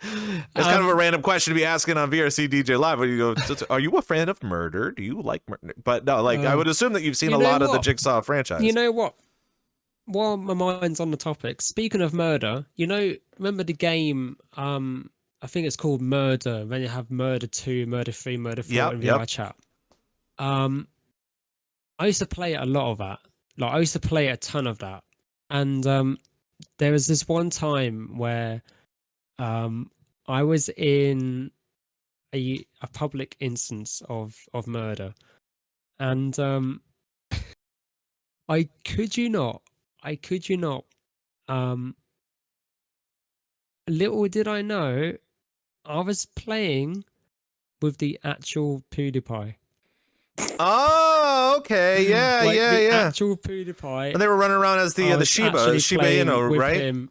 It's kind of a random question to be asking on VRCDJLIVE. When you go, are you a fan of murder? Do you like murder? But no, like I would assume that you've seen a lot of the Jigsaw franchise. You know what? While my mind's on the topic, speaking of murder, you know, remember the game? I think it's called Murder. When you have Murder 2, Murder 3, Murder 4 in VRChat. I used to play a lot of that. Like I used to play a ton of that, and there was this one time where I was in a public instance of murder, and I kid you not. Little did I know, I was playing with the actual PewDiePie. Oh, okay. Yeah, Like yeah, the yeah. actual PewDiePie. And they were running around as the Shiba Inu, with right? him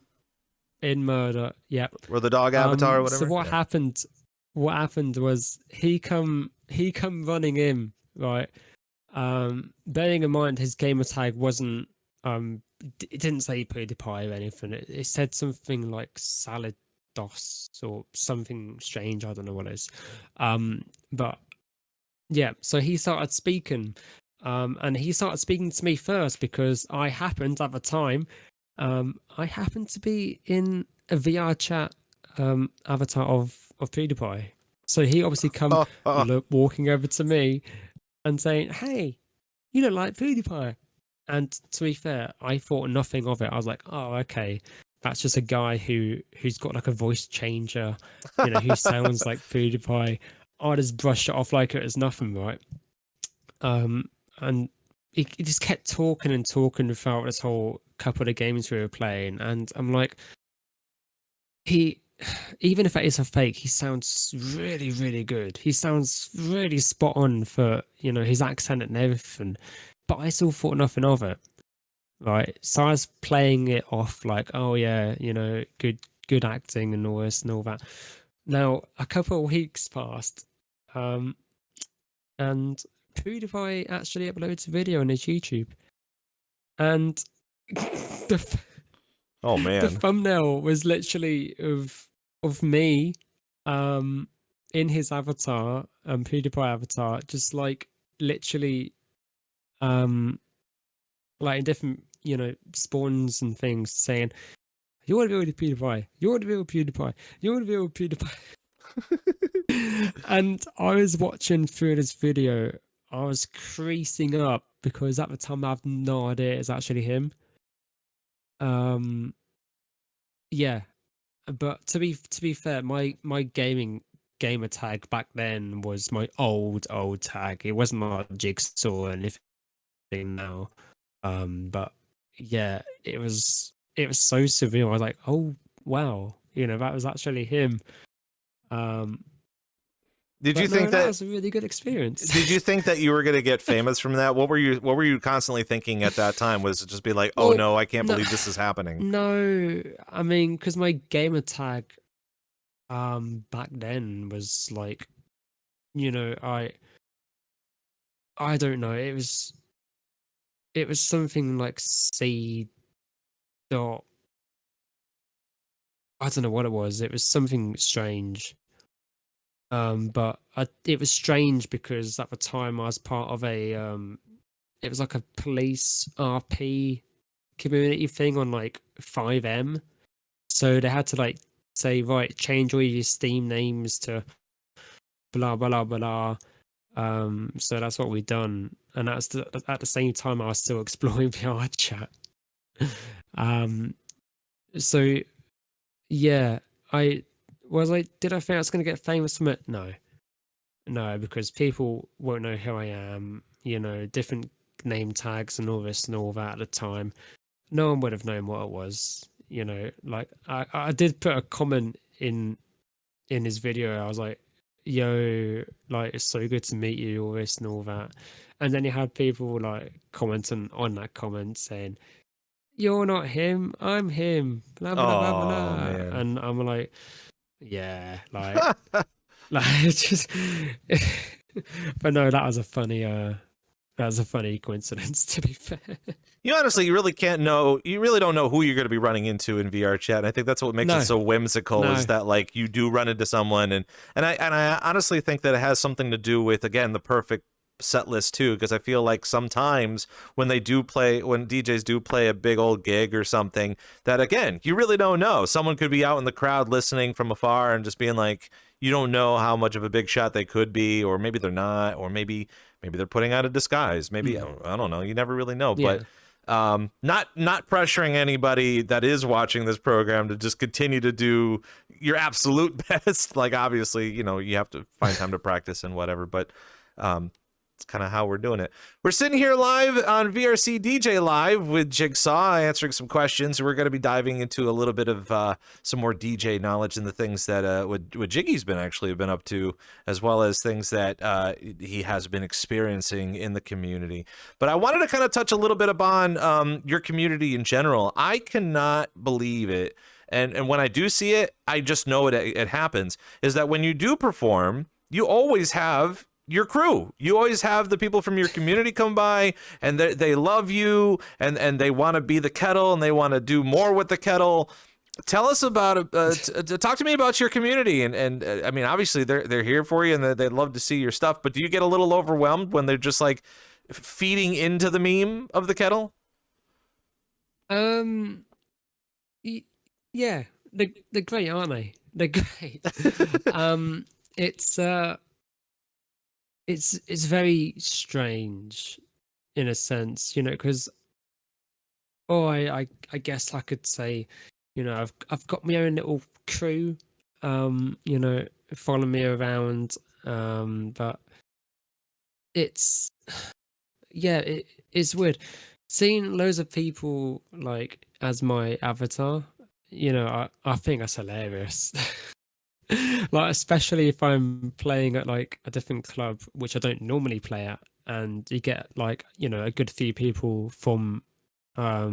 in Murder. Yep. Or the dog avatar or whatever. So what happened? What happened was he come running in, right? Bearing in mind his gamer tag wasn't it didn't say PewDiePie or anything. It said something like Salad DOS or something strange. I don't know what it is. But yeah, so he started speaking. And he started speaking to me first because I happened at the time, I happened to be in a VRChat avatar of PewDiePie. So he obviously come walking over to me and saying, "Hey, you look like PewDiePie." And to be fair, I thought nothing of it. I was like, "Oh, okay, that's just a guy who's got like a voice changer, who sounds like PewDiePie." I just brushed it off like it was nothing, right? And he just kept talking and talking throughout this whole couple of games we were playing, and I'm like, even if that is a fake, he sounds really, really good. He sounds really spot on for his accent and everything. But I still thought nothing of it, right? So I was playing it off like, oh yeah, good acting and all this and all that. Now a couple of weeks passed, and PewDiePie actually uploads a video on his YouTube, and oh man, the thumbnail was literally of me, in his avatar, PewDiePie avatar, just like literally, like in different spawns and things, saying, "You want to be with PewDiePie? You want to be with PewDiePie? You want to be with PewDiePie?" And I was watching through this video. I was creasing up because at the time I have no idea it's actually him. Yeah, but to be fair, my gamer tag back then was my old tag. It wasn't my Jigsaw or anything now. But yeah, it was so surreal. I was like, oh wow, that was actually him. Did you think that was a really good experience? Did you think that you were going to get famous from that? What were you constantly thinking at that time? Was it just be like, oh no, I can't believe this is happening? No, I mean, because my gamer tag back then was like, I don't know, it was something like C dot, I don't know what it was. It was something strange. But it was strange because at the time I was part of a it was like a police RP community thing on like 5M. So they had to like say, right, change all your Steam names to blah blah blah. So that's what we done, and at the same time I was still exploring VRChat. So yeah, did I think I was going to get famous from it? No, because people won't know who I am. Different name tags and all this and all that at the time. No one would have known what it was. Like I did put a comment in his video. I was like, "Yo, like it's so good to meet you," all this and all that. And then you had people like commenting on that comment saying, "You're not him, I'm him." Blah blah blah blah. Man. And I'm like, yeah, like, like it's just. But no, that was a funny coincidence. To be fair, you really can't know. You really don't know who you're going to be running into in VRChat. And I think that's what makes it so whimsical. Is that like you do run into someone, and I honestly think that it has something to do with, again, the perfect set list too, because I feel like sometimes when DJs do play a big old gig or something, that again, you really don't know. Someone could be out in the crowd listening from afar and just being like, you don't know how much of a big shot they could be, or maybe they're not, or maybe they're putting out a disguise. Maybe I don't know. You never really know. Yeah. But not pressuring anybody that is watching this program to just continue to do your absolute best. Like obviously, you have to find time to practice and whatever, but It's kind of how we're doing it. We're sitting here live on VRCDJLIVE with Jigsaw, answering some questions. We're going to be diving into a little bit of some more DJ knowledge and the things that what Jiggy's been up to, as well as things that he has been experiencing in the community. But I wanted to kind of touch a little bit upon your community in general. I cannot believe it. And when I do see it, I just know it happens, is that when you do perform, you always have your crew. You always have the people from your community come by, and they love you, and they want to be the Kettle, and they want to do more with the Kettle. Tell us about talk to me about your community, and I mean, obviously they're here for you, and they'd love to see your stuff. But do you get a little overwhelmed when they're just like feeding into the meme of the Kettle? Yeah, they're great, aren't they? They're great. It's very strange in a sense, you know, because I guess I could say, you know, I've got my own little crew, you know, follow me around, but it's it's weird seeing loads of people like as my avatar. You know, I think that's hilarious. Like, especially if I'm playing at like a different club, which I don't normally play at, and you get like, you know, a good few people from my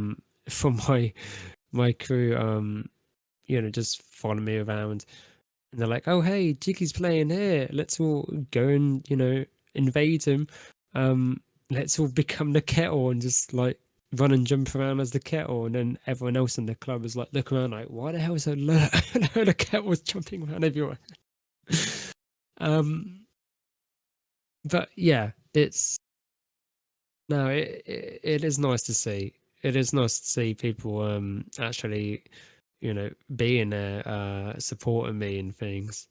crew, you know, just follow me around, and they're like, oh hey, Jiggy's playing here, let's all go and, you know, invade him. Let's all become the Kettle and just like run and jump around as the Kettle, and then everyone else in the club is like looking around like, why the hell is a load of Kettles jumping around everywhere? But yeah, it is nice to see. It is nice to see people actually, you know, being there, supporting me and things.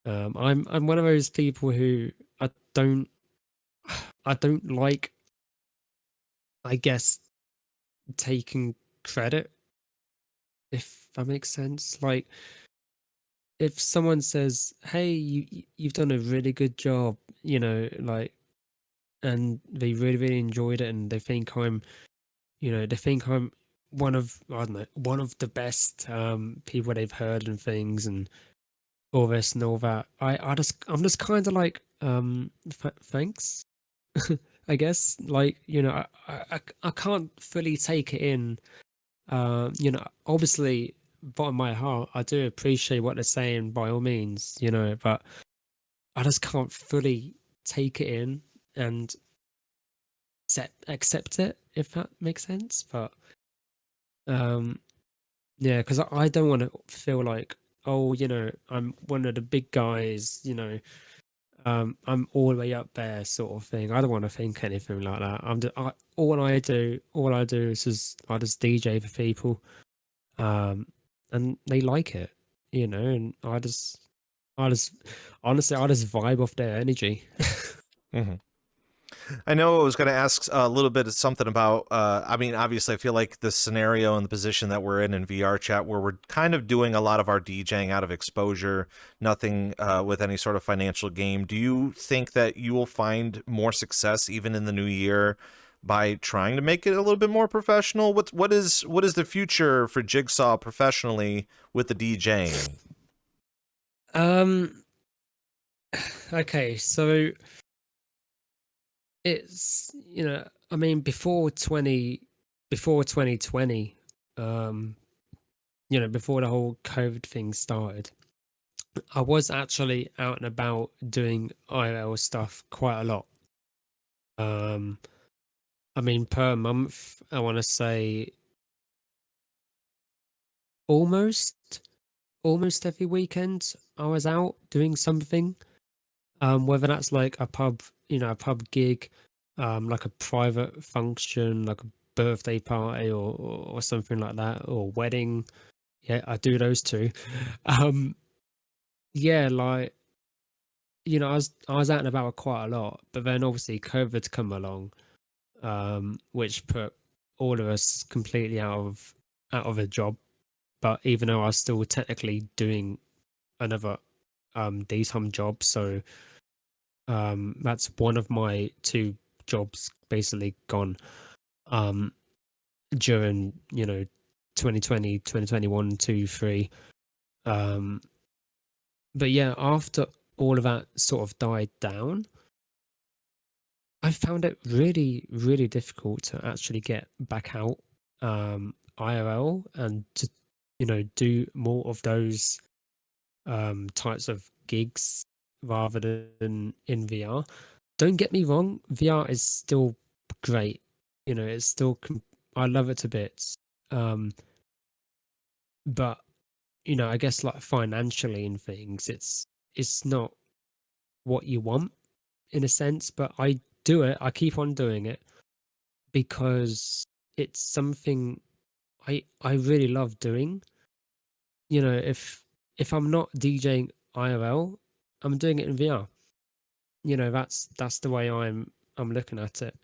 I'm one of those people who I don't like, I guess, taking credit, if that makes sense. Like, if someone says, hey, you've done a really good job, you know, like, and they really enjoyed it, and they think I'm one of, I don't know, one of the best people they've heard and things, and all this and all that, I'm just kind of like, thanks. I guess, like, you know, I can't fully take it in. You know, obviously, bottom of my heart, I do appreciate what they're saying by all means, you know, but I just can't fully take it in and accept it, if that makes sense. But yeah, because I don't want to feel like, oh, you know, I'm one of the big guys, you know, I'm all the way up there, sort of thing. I don't want to think anything like that. All I do is I just DJ for people, and they like it, you know. And I just honestly, I just vibe off their energy. Mm-hmm. I know I was going to ask a little bit of something about, I mean, obviously I feel like the scenario and the position that we're in VRChat, where we're kind of doing a lot of our DJing out of exposure, nothing with any sort of financial gain. Do you think that you will find more success even in the new year by trying to make it a little bit more professional? What is the future for Jigsaw professionally with the DJing? Okay, so it's, you know, I mean, before 2020, you know, before the whole COVID thing started, I was actually out and about doing IRL stuff quite a lot. I mean, per month, I want to say almost every weekend I was out doing something. Whether that's like a pub, you know, a pub gig, like a private function, like a birthday party or something like that, or wedding. Yeah, I do those too. Yeah, like, you know, I was out and about quite a lot, but then obviously COVID's come along, which put all of us completely out of a job. But even though I was still technically doing another daytime job, so That's one of my 2 jobs basically gone during 2020, 2021, 2, 3. But yeah, after all of that sort of died down, I found it really, really difficult to actually get back out IRL and to do more of those types of gigs rather than in VR. Don't get me wrong, VR is still great. It's still I love it to bits. But I guess like financially and things, it's not what you want in a sense. But I do it. I keep on doing it because it's something I really love doing. If I'm not DJing IRL, I'm doing it in VR. That's the way I'm looking at it.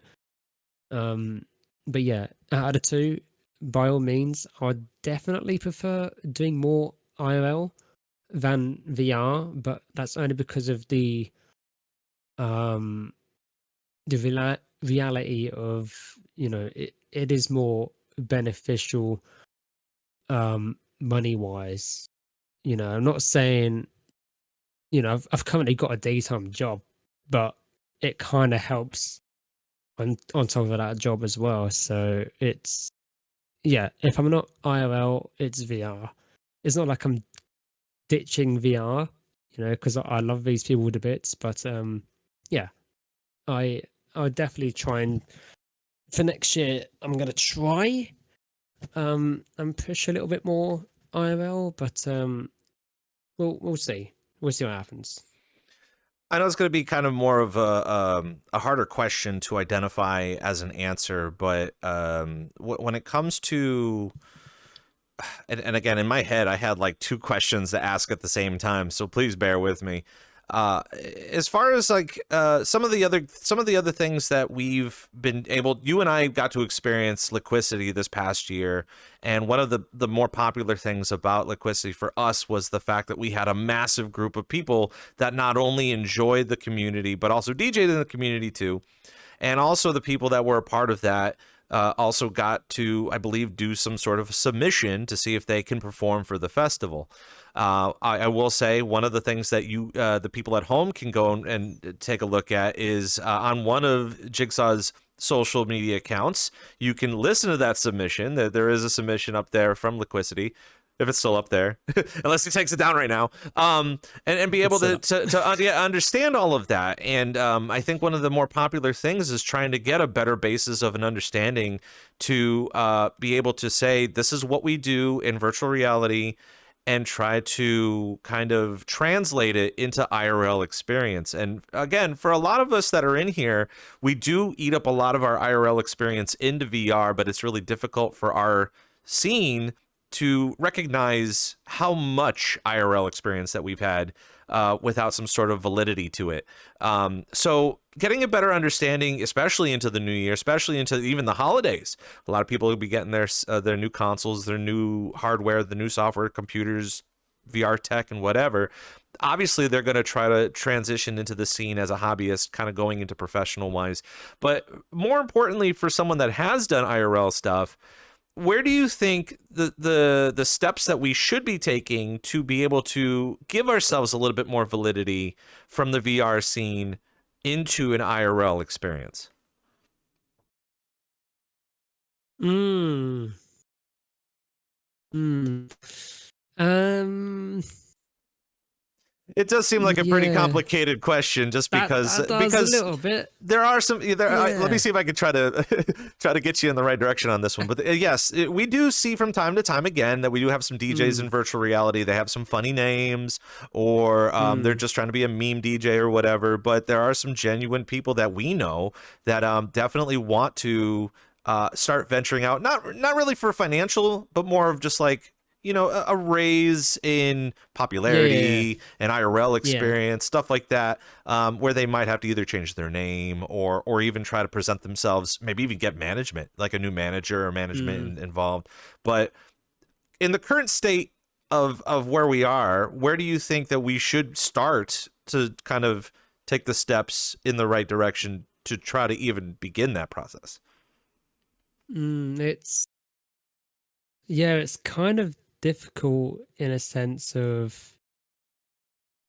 But yeah, out of the 2, by all means, I definitely prefer doing more IRL than VR, but that's only because of the reality of it is more beneficial money wise. I'm not saying I've currently got a daytime job, but it kind of helps on top of that job as well. So it's if I'm not IRL, it's VR. It's not like I'm ditching VR, because I love these people to bits. But yeah, I would definitely try and for next year. I'm gonna try and push a little bit more IRL, but we'll see. We'll see what happens. I know it's going to be kind of more of a harder question to identify as an answer, but when it comes to, and again, in my head, I had like 2 questions to ask at the same time, so please bear with me. As far as like some of the other things that we've been able, you and I got to experience Liquicity this past year, and one of the more popular things about Liquicity for us was the fact that we had a massive group of people that not only enjoyed the community but also DJed in the community too, and also the people that were a part of that also got to, I believe, do some sort of submission to see if they can perform for the festival. I will say one of the things that the people at home can go and take a look at is on one of Jigsaw's social media accounts. You can listen to that submission. There is a submission up there from Liquicity, if it's still up there, unless he takes it down right now, and be able to understand all of that. And I think one of the more popular things is trying to get a better basis of an understanding to be able to say, this is what we do in virtual reality, and try to kind of translate it into IRL experience. And again, for a lot of us that are in here, we do eat up a lot of our IRL experience into VR, but it's really difficult for our scene to recognize how much IRL experience that we've had without some sort of validity to it. So getting a better understanding, especially into the new year, especially into even the holidays, a lot of people will be getting their new consoles, their new hardware, the new software, computers, VR tech, and whatever. Obviously, they're going to try to transition into the scene as a hobbyist, kind of going into professional wise. But more importantly, for someone that has done IRL stuff, where do you think the steps that we should be taking to be able to give ourselves a little bit more validity from the VR scene into an IRL experience? It does seem like a pretty complicated question, just because that does a little bit. There are some. Let me see if I can try to get you in the right direction on this one. But yes, we do see from time to time again that we do have some DJs in virtual reality. They have some funny names, or they're just trying to be a meme DJ or whatever. But there are some genuine people that we know that definitely want to start venturing out. Not really for financial, but more of just like, a raise in popularity and IRL experience, stuff like that, where they might have to either change their name or even try to present themselves, maybe even get management, like a new manager or management involved. But in the current state of where we are, where do you think that we should start to kind of take the steps in the right direction to try to even begin that process? It's kind of difficult in a sense of,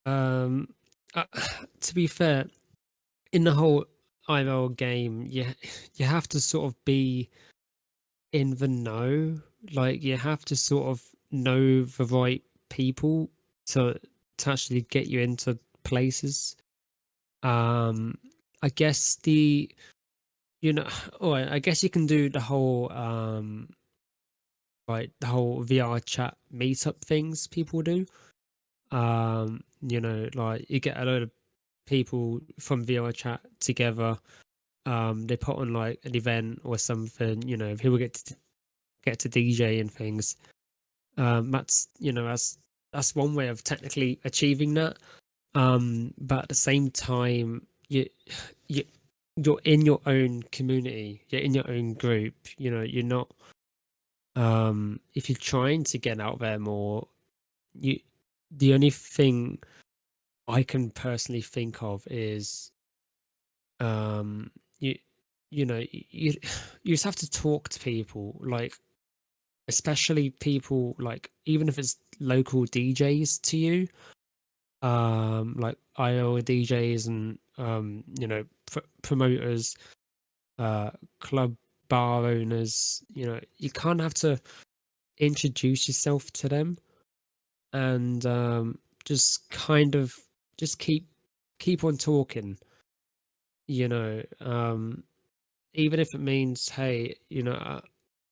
um, uh, to be fair, in the whole IRL game, you have to sort of be in the know. Like, you have to sort of know the right people to actually get you into places. I guess I guess you can do the whole the whole VRChat meetup things people do. Like, you get a load of people from VRChat together. They put on like an event or something. People get to DJ and things. That's one way of technically achieving that. But at the same time, you're in your own community. You're in your own group. You're not. If you're trying to get out there more, the only thing I can personally think of is, you you just have to talk to people, like, especially people, like, even if it's local DJs to you, like IO DJs and promoters, club bar owners. You kind of have to introduce yourself to them, and just kind of just keep on talking. Even if it means, hey,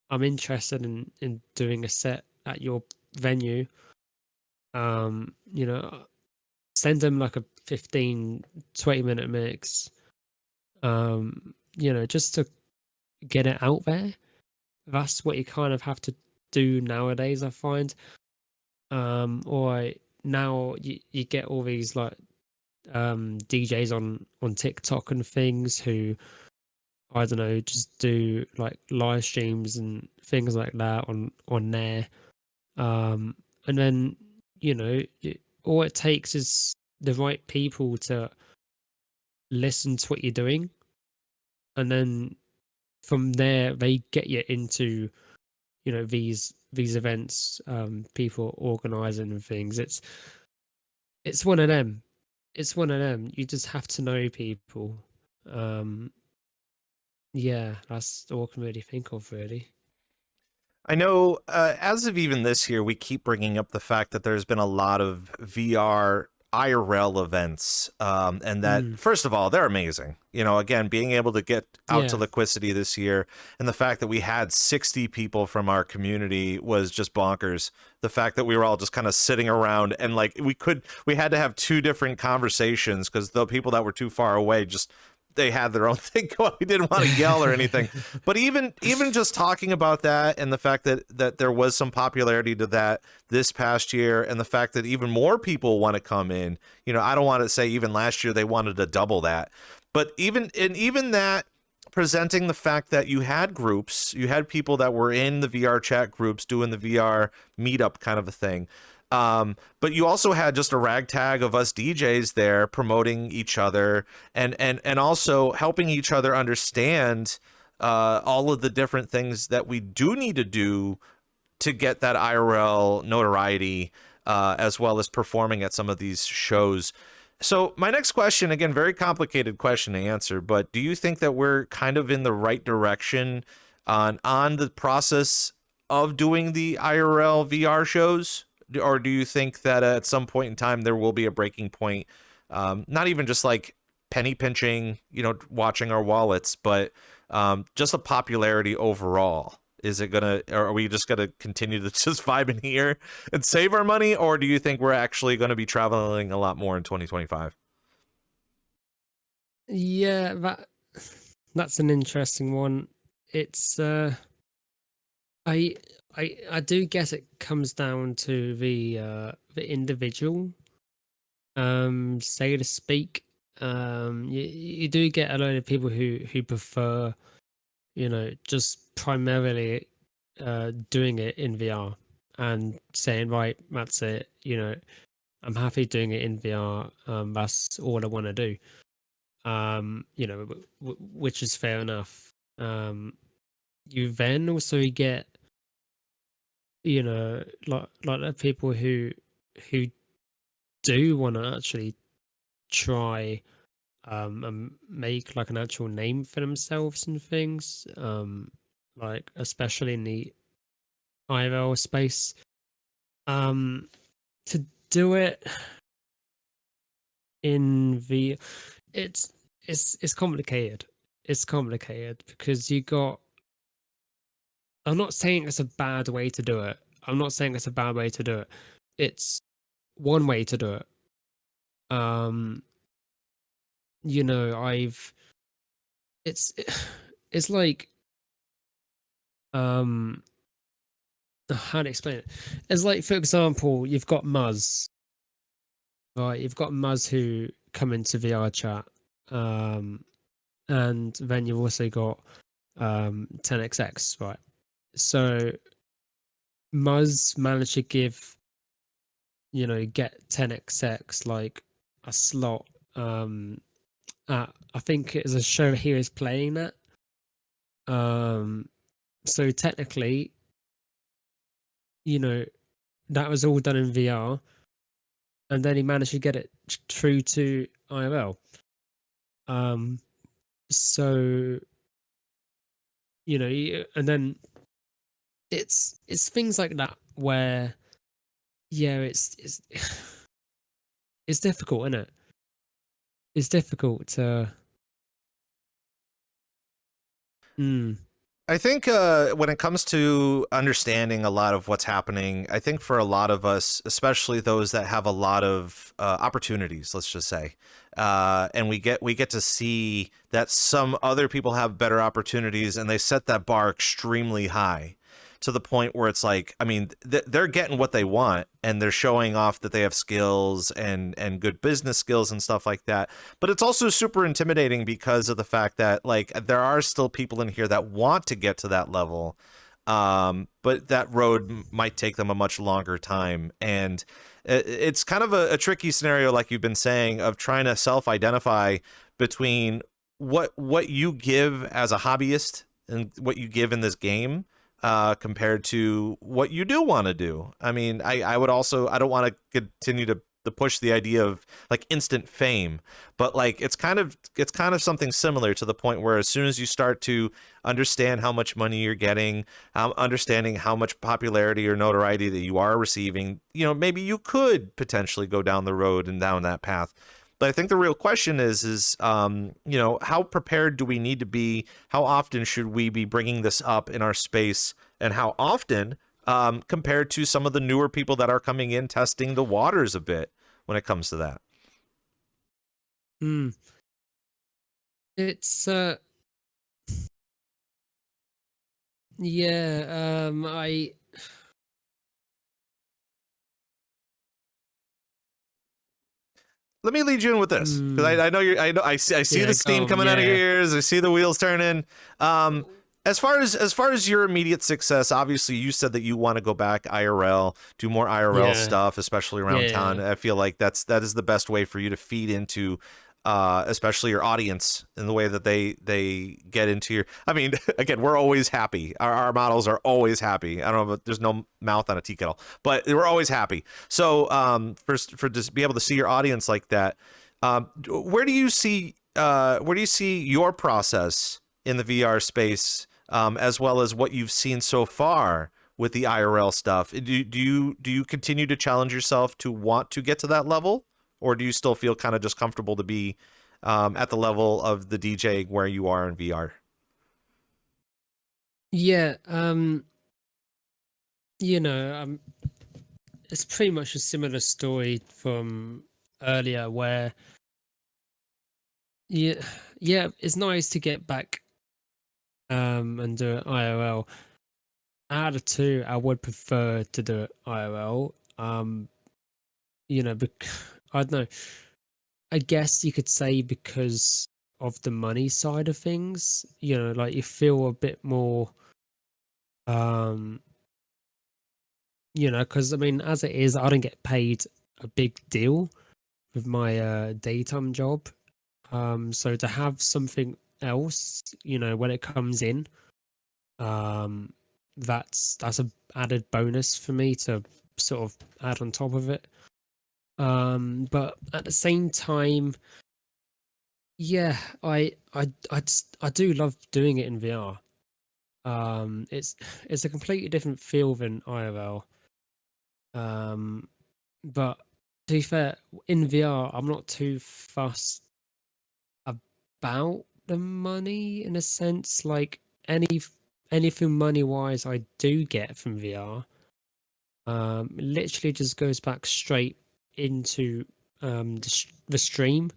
I'm interested in doing a set at your venue. Send them like a 15-20 minute mix. Just to get it out there. That's what you kind of have to do nowadays, I find. Or now you get all these like DJs on TikTok and things who, I don't know, just do like live streams and things like that on there. And then all it takes is the right people to listen to what you're doing, and then from there they get you into these events, people organizing and things. It's one of them. You just have to know people. Yeah, that's all I can really think of, really. I know as of even this year, we keep bringing up the fact that there's been a lot of VR IRL events, and that, first of all, they're amazing. Again, being able to get out to Liquidity this year, and the fact that we had 60 people from our community was just bonkers. The fact that we were all just kind of sitting around, and like we had to have two different conversations because the people that were too far away just, they had their own thing going. We didn't want to yell or anything. But even just talking about that, and the fact that there was some popularity to that this past year, and the fact that even more people want to come in. I don't want to say even last year they wanted to double that. But even that, presenting the fact that you had groups, you had people that were in the VRChat groups doing the VR meetup kind of a thing. But you also had just a ragtag of us DJs there promoting each other, and also helping each other understand all of the different things that we do need to do to get that IRL notoriety, as well as performing at some of these shows. So my next question, again, very complicated question to answer, but do you think that we're kind of in the right direction on the process of doing the IRL VR shows? Or do you think that at some point in time there will be a breaking point? Not even just like penny pinching, watching our wallets, but just a popularity overall. Or are we just gonna continue to just vibe in here and save our money, or do you think we're actually going to be traveling a lot more in 2025? Yeah, that's an interesting one. It's I do guess it comes down to the individual, so to speak. You do get a load of people who prefer, just primarily doing it in VR and saying, right, that's it. I'm happy doing it in VR. That's all I want to do. You know, which is fair enough. You then also get, you know, like the people who do want to actually try and make like an actual name for themselves and things, like especially in the IRL space, to do it in the it's complicated. It's complicated because you got, I'm not saying it's a bad way to do it. I'm not saying it's a bad way to do it. It's one way to do it. You know, it's it's like, how to explain it? It's like, for example, you've got Muzz, right? You've got Muzz who come into VRChat, and then you've also got 10xx, right? So Muzz managed to give, you know, get 10xx like a slot at, I think it is a show he was playing at. So technically, you know, that was all done in VR, and then he managed to get it through to IRL. So, you know, and then it's things like that where, yeah, it's it's difficult, isn't it? It's difficult to. I think when it comes to understanding a lot of what's happening, I think for a lot of us, especially those that have a lot of opportunities, let's just say, and we get to see that some other people have better opportunities, and they set that bar extremely high, to the point where it's like, I mean, they're getting what they want, and they're showing off that they have skills and good business skills and stuff like that. But it's also super intimidating because of the fact that, like, there are still people in here that want to get to that level, but that road might take them a much longer time. And it's kind of a tricky scenario, like you've been saying, of trying to self-identify between what you give as a hobbyist and what you give in this game, compared to what you do want to do. I mean, I would also, I don't want to continue to push the idea of like instant fame, but like it's kind of something similar, to the point where as soon as you start to understand how much money you're getting, understanding how much popularity or notoriety that you are receiving, you know, maybe you could potentially go down the road and down that path. But I think the real question is, you know, how prepared do we need to be? How often should we be bringing this up in our space? And how often, compared to some of the newer people that are coming in, testing the waters a bit when it comes to that? It's yeah, Let me lead you in with this, because I know you're. I see Yeah, the steam coming out of your ears. I see the wheels turning. As far as your immediate success, obviously you said that you want to go back IRL, do more IRL stuff, especially around town. I feel like that is the best way for you to feed into, especially your audience, in the way that they get into your. I mean, again, we're always happy. Our models are always happy. I don't know, there's no mouth on a tea kettle, but we're always happy. So for just be able to see your audience like that, where do you see your process in the VR space, as well as what you've seen so far with the IRL stuff? Do you continue to challenge yourself to want to get to that level? Or do you still feel kind of just comfortable to be at the level of the DJ where you are in VR? Yeah, you know, it's pretty much a similar story from earlier, where yeah, it's nice to get back and do it IRL. Out of two, I would prefer to do it IRL. You know, I don't know. I guess you could say because of the money side of things, you know, like you feel a bit more, you know, because I mean, as it is, I don't get paid a big deal with my daytime job. So to have something else, when it comes in, that's a added bonus for me to sort of add on top of it. But at the same time, yeah, I do love doing it in VR. It's a completely different feel than IRL. But to be fair, in VR, I'm not too fussed about the money in a sense. Like anything money wise I do get from VR, literally just goes back straight into the stream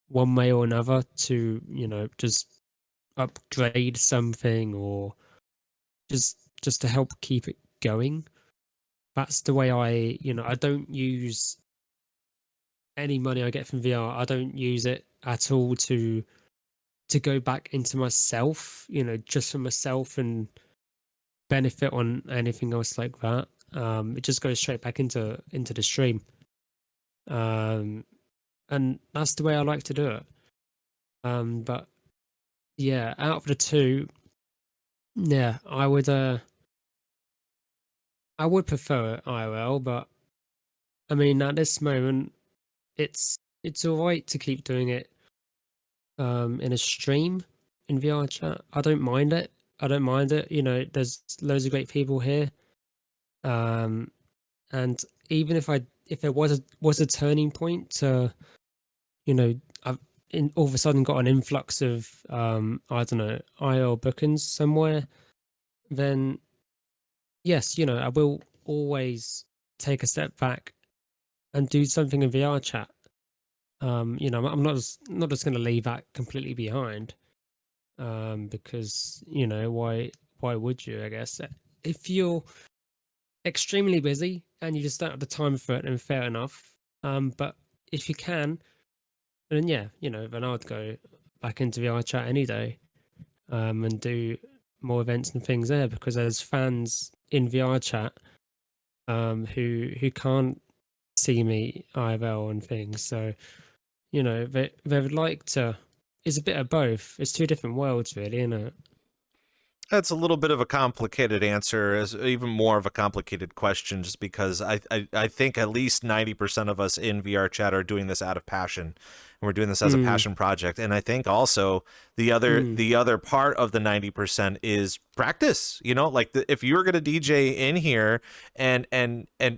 one way or another to just upgrade something or just to help keep it going. That's the way I don't use any money I get from VR. I don't use it at all to go back into myself, just for myself and benefit on anything else like that. It just goes straight back into the stream. And that's the way I like to do it. But yeah, out of the two, yeah, I would prefer it IRL, but I mean at this moment it's all right to keep doing it in a stream in VRChat. I don't mind it. There's loads of great people here. And even if there was a turning point to, I've all of a sudden got an influx of I don't know, IL bookings somewhere, then yes, I will always take a step back and do something in VRChat. I'm not just going to leave that completely behind, because why would you? I guess if you're extremely busy and you just don't have the time for it, then fair enough. But if you can, then yeah, then I'd go back into VRChat any day, and do more events and things there because there's fans in VRChat, who can't see me IRL and things. So they would like to. It's a bit of both. It's two different worlds, really, isn't it? That's a little bit of a complicated answer, is even more of a complicated question, just because I think at least 90% of us in VRChat are doing this out of passion, and we're doing this as a passion project. And I think also the other part of the 90% is practice. Like if you're going to DJ in here and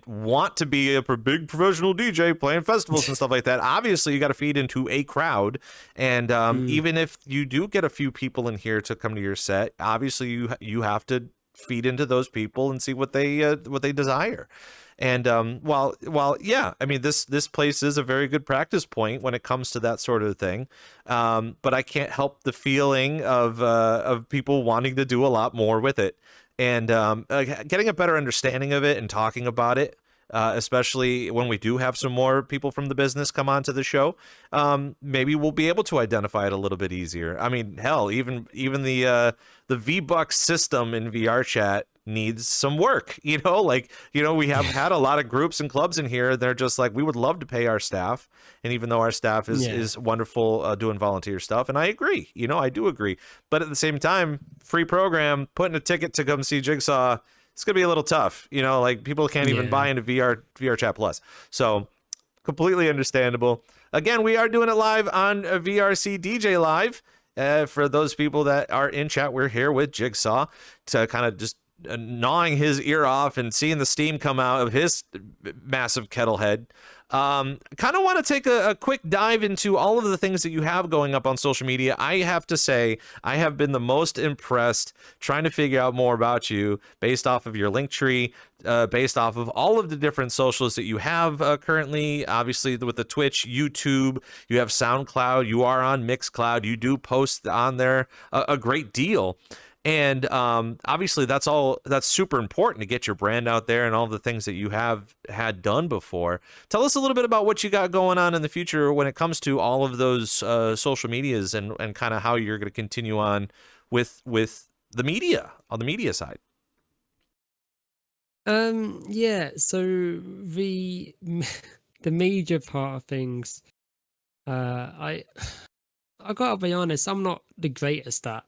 want to be a big professional DJ playing festivals and stuff like that, obviously you got to feed into a crowd. And even if you do get a few people in here to come to your set, obviously you have to feed into those people and see what they desire. And while yeah, I mean this place is a very good practice point when it comes to that sort of thing, but I can't help the feeling of people wanting to do a lot more with it, and getting a better understanding of it and talking about it, especially when we do have some more people from the business come onto the show. Maybe we'll be able to identify it a little bit easier. I mean, hell, even the V-Bucks system in VRChat needs some work. We have had a lot of groups and clubs in here. They're just like, we would love to pay our staff, and even though our staff is wonderful doing volunteer stuff, and I agree, I do agree, but at the same time, free program, putting a ticket to come see Jigsaw, it's gonna be a little tough. Like people can't even buy into VRChat Plus. So completely understandable. Again, we are doing it live on VRCDJLIVE. For those people that are in chat, we're here with Jigsaw to kind of just gnawing his ear off and seeing the steam come out of his massive kettle head. Kind of want to take a quick dive into all of the things that you have going up on social media. I have to say, I have been the most impressed trying to figure out more about you based off of your link tree, based off of all of the different socials that you have currently. Obviously, with the Twitch, YouTube, you have SoundCloud, you are on Mixcloud, you do post on there a great deal. And obviously that's super important to get your brand out there and all the things that you have had done before. Tell us a little bit about what you got going on in the future when it comes to all of those social medias and kind of how you're going to continue on with the media, on the media side. So the media part of things, I gotta be honest, I'm not the greatest at.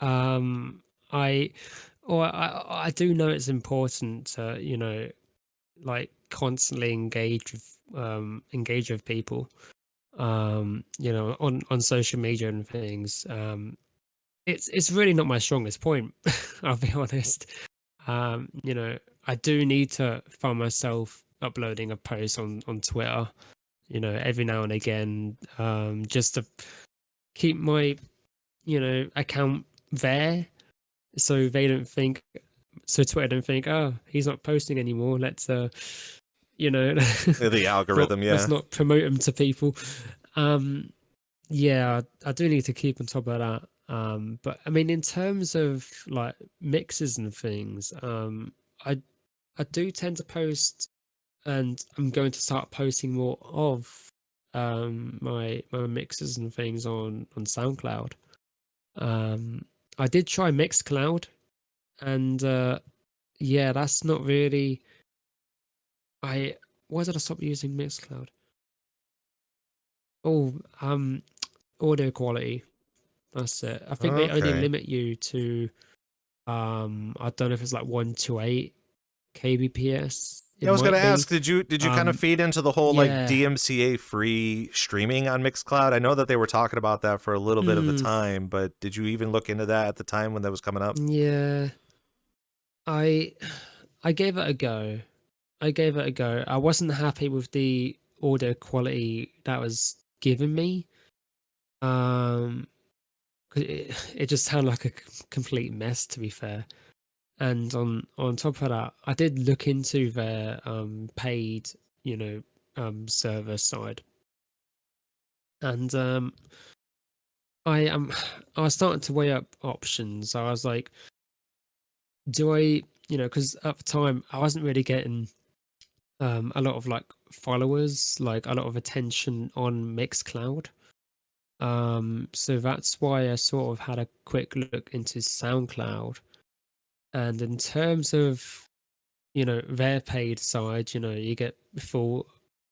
I I do know it's important to, like constantly engage with people. On social media and things. It's really not my strongest point. I'll be honest. I do need to find myself uploading a post on Twitter, every now and again, just to keep my, account there, so they don't think, so Twitter don't think, oh, he's not posting anymore. Let's The algorithm, let's yeah. not promote him to people. Yeah, I do need to keep on top of that. But I mean, in terms of like mixes and things, I I do tend to post, and I'm going to start posting more of my mixes and things on SoundCloud. I did try Mixcloud, and yeah, that's not really. Why did I stop using Mixcloud? Oh, audio quality. That's it. I think they only Okay. limit you to I don't know if it's like 128 kbps. Yeah, It I was gonna might be. ask, did you kind of feed into the whole like Yeah. DMCA free streaming on Mixcloud? I know that they were talking about that for a little bit of the Mm, time, but did you even look into that at the time when that was coming up? yeah. I I gave it a go. I wasn't happy with the audio quality that was given me. 'Cause it just sounded like a complete mess, to be fair. And on top of that, I did look into their paid, server side, and I am I was starting to weigh up options. I was like, do I, because at the time I wasn't really getting a lot of like followers, like a lot of attention on Mixcloud. So that's why I sort of had a quick look into SoundCloud. And in terms of, their paid side, you get full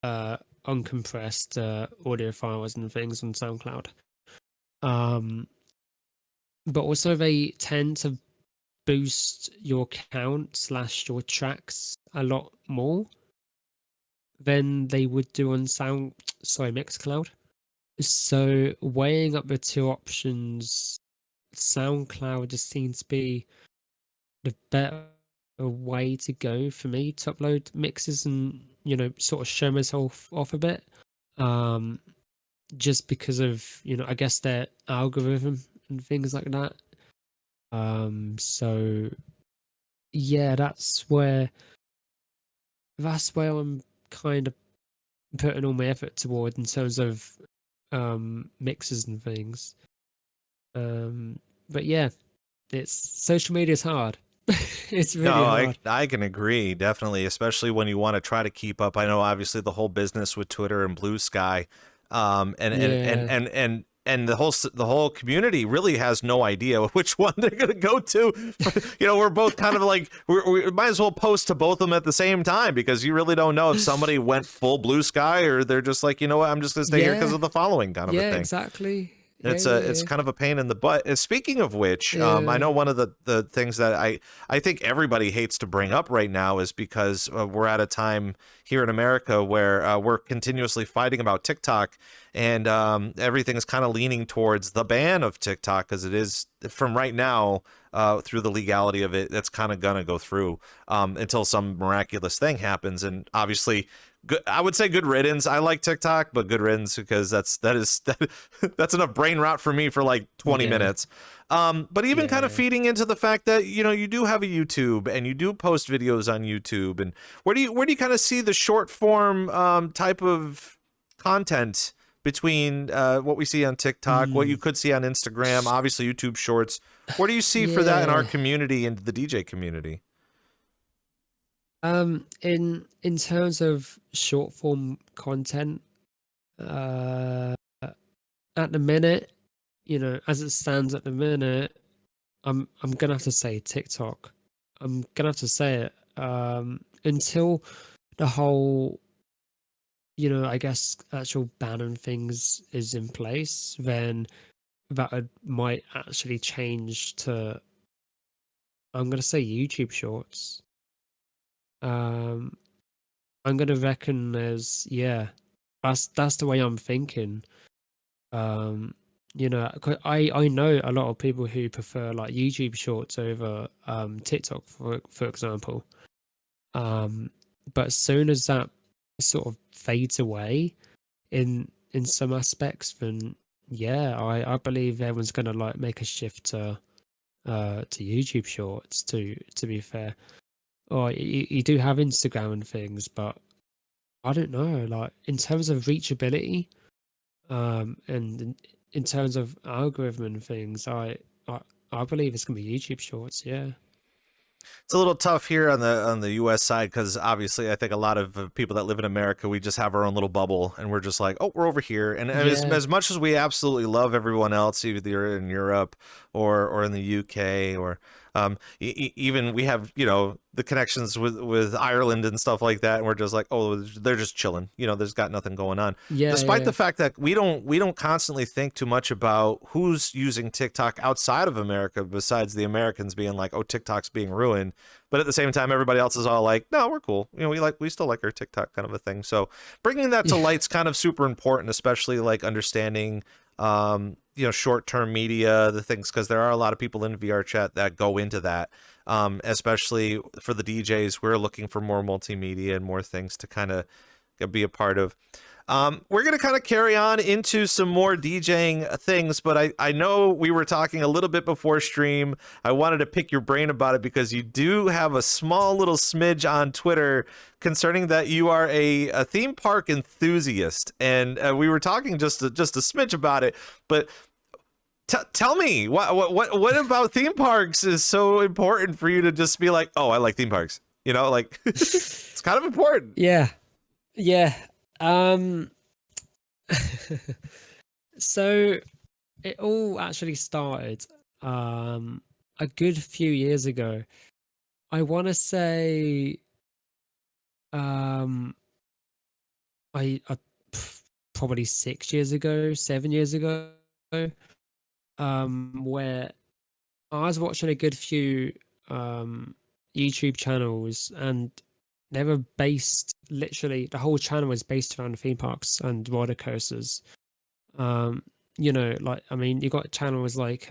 uncompressed audio files and things on SoundCloud. But also they tend to boost your count / your tracks a lot more than they would do on Mixcloud. So weighing up the two options, SoundCloud just seems to be the better way to go for me to upload mixes and, sort of show myself off a bit. Just because of, I guess their algorithm and things like that. So yeah, that's where I'm kind of putting all my effort toward in terms of mixes and things. But yeah, it's social media is hard. It's No, really hard. I can agree, definitely, especially when you want to try to keep up. I know obviously the whole business with Twitter and Blue Sky, Yeah. and the whole community really has no idea which one they're gonna go to. We're both kind of like we might as well post to both of them at the same time, because you really don't know if somebody went full Blue Sky or they're just like, you know what, I'm just gonna stay here because Yeah. of the following kind of a Yeah, thing. exactly. Yeah, It's yeah, kind of a pain in the butt. And speaking of which, I yeah. know one of the things that I think everybody hates to bring up right now is because we're at a time here in America where we're continuously fighting about TikTok, and everything is kind of leaning towards the ban of TikTok, because it is, from right now, through the legality of it, that's kind of gonna go through until some miraculous thing happens. And obviously, good, I would say good riddance. I like TikTok, but good riddance, because that's enough brain rot for me for like 20 Yeah. minutes. But even kind of Yeah. feeding into the fact that, you do have a YouTube and you do post videos on YouTube, and where do you kind of see the short form type of content between what we see on TikTok, what you Mm. could see on Instagram, obviously YouTube Shorts? What do you see for that in our Yeah. community and the DJ community? In terms of short form content, uh, at the minute, as it stands at the minute, I'm gonna have to say TikTok. I'm gonna have to say it. Until the whole, I guess actual ban and things is in place, then might actually change to, I'm gonna say, YouTube Shorts. I'm gonna reckon that's the way I'm thinking. 'Cause I know a lot of people who prefer like YouTube Shorts over TikTok, for example. But as soon as that sort of fades away in some aspects, then I believe everyone's gonna like make a shift to YouTube Shorts. To be fair, or you do have Instagram and things, but I don't know. Like in terms of reachability, and in terms of algorithm and things, I believe it's gonna be YouTube Shorts. Yeah. It's a little tough here on the U.S. side because obviously I think a lot of people that live in America, we just have our own little bubble and we're just like, oh, we're over here. And as much as we absolutely love everyone else, either in Europe or in the UK or even we have the connections with Ireland and stuff like that, and we're just like, oh, they're just chilling. There's got nothing going on. Despite the fact that we don't constantly think too much about who's using TikTok outside of America, besides the Americans being like, oh, TikTok's being ruined. But at the same time, everybody else is all like, no, we're cool. We still like our TikTok kind of a thing. So bringing that to light's kind of super important, especially like understanding short-term media, the things, because there are a lot of people in VRChat that go into that, especially for the DJs. We're looking for more multimedia and more things to kind of be a part of. We're going to kind of carry on into some more DJing things, but I know we were talking a little bit before stream. I wanted to pick your brain about it because you do have a small little smidge on Twitter concerning that you are a theme park enthusiast, and we were talking just a smidge about it, but tell me what about theme parks is so important for you to just be like, oh, I like theme parks, like it's kind of important. Yeah. So it all actually started a good few years ago. I want to say I probably 6 years ago, 7 years ago, where I was watching a good few YouTube channels, and they were based, literally the whole channel was based around theme parks and roller coasters. You got channels like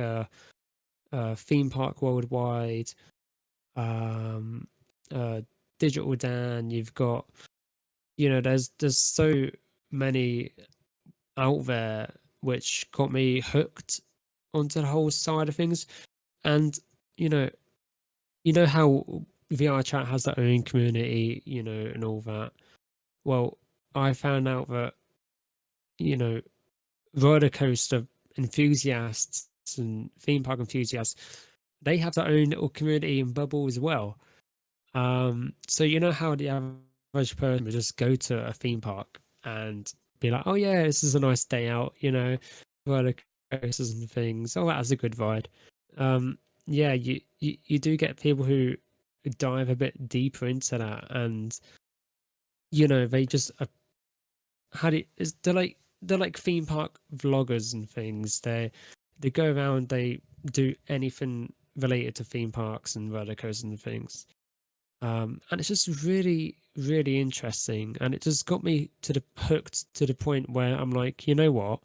Theme Park Worldwide, Digital Dan. You've got, there's so many out there which got me hooked onto the whole side of things. And how VRChat has their own community, and all that. Well, I found out that, Rollercoaster enthusiasts and theme park enthusiasts, they have their own little community and bubble as well. So how the average person would just go to a theme park and be like, oh yeah, this is a nice day out, roller coasters and things. Oh, that's a good ride. You do get people who dive a bit deeper into that, and they just they're like theme park vloggers and things. They go around, they do anything related to theme parks and roller coasters and things. And it's just really, really interesting, and it just got me hooked to the point where I'm like, you know what,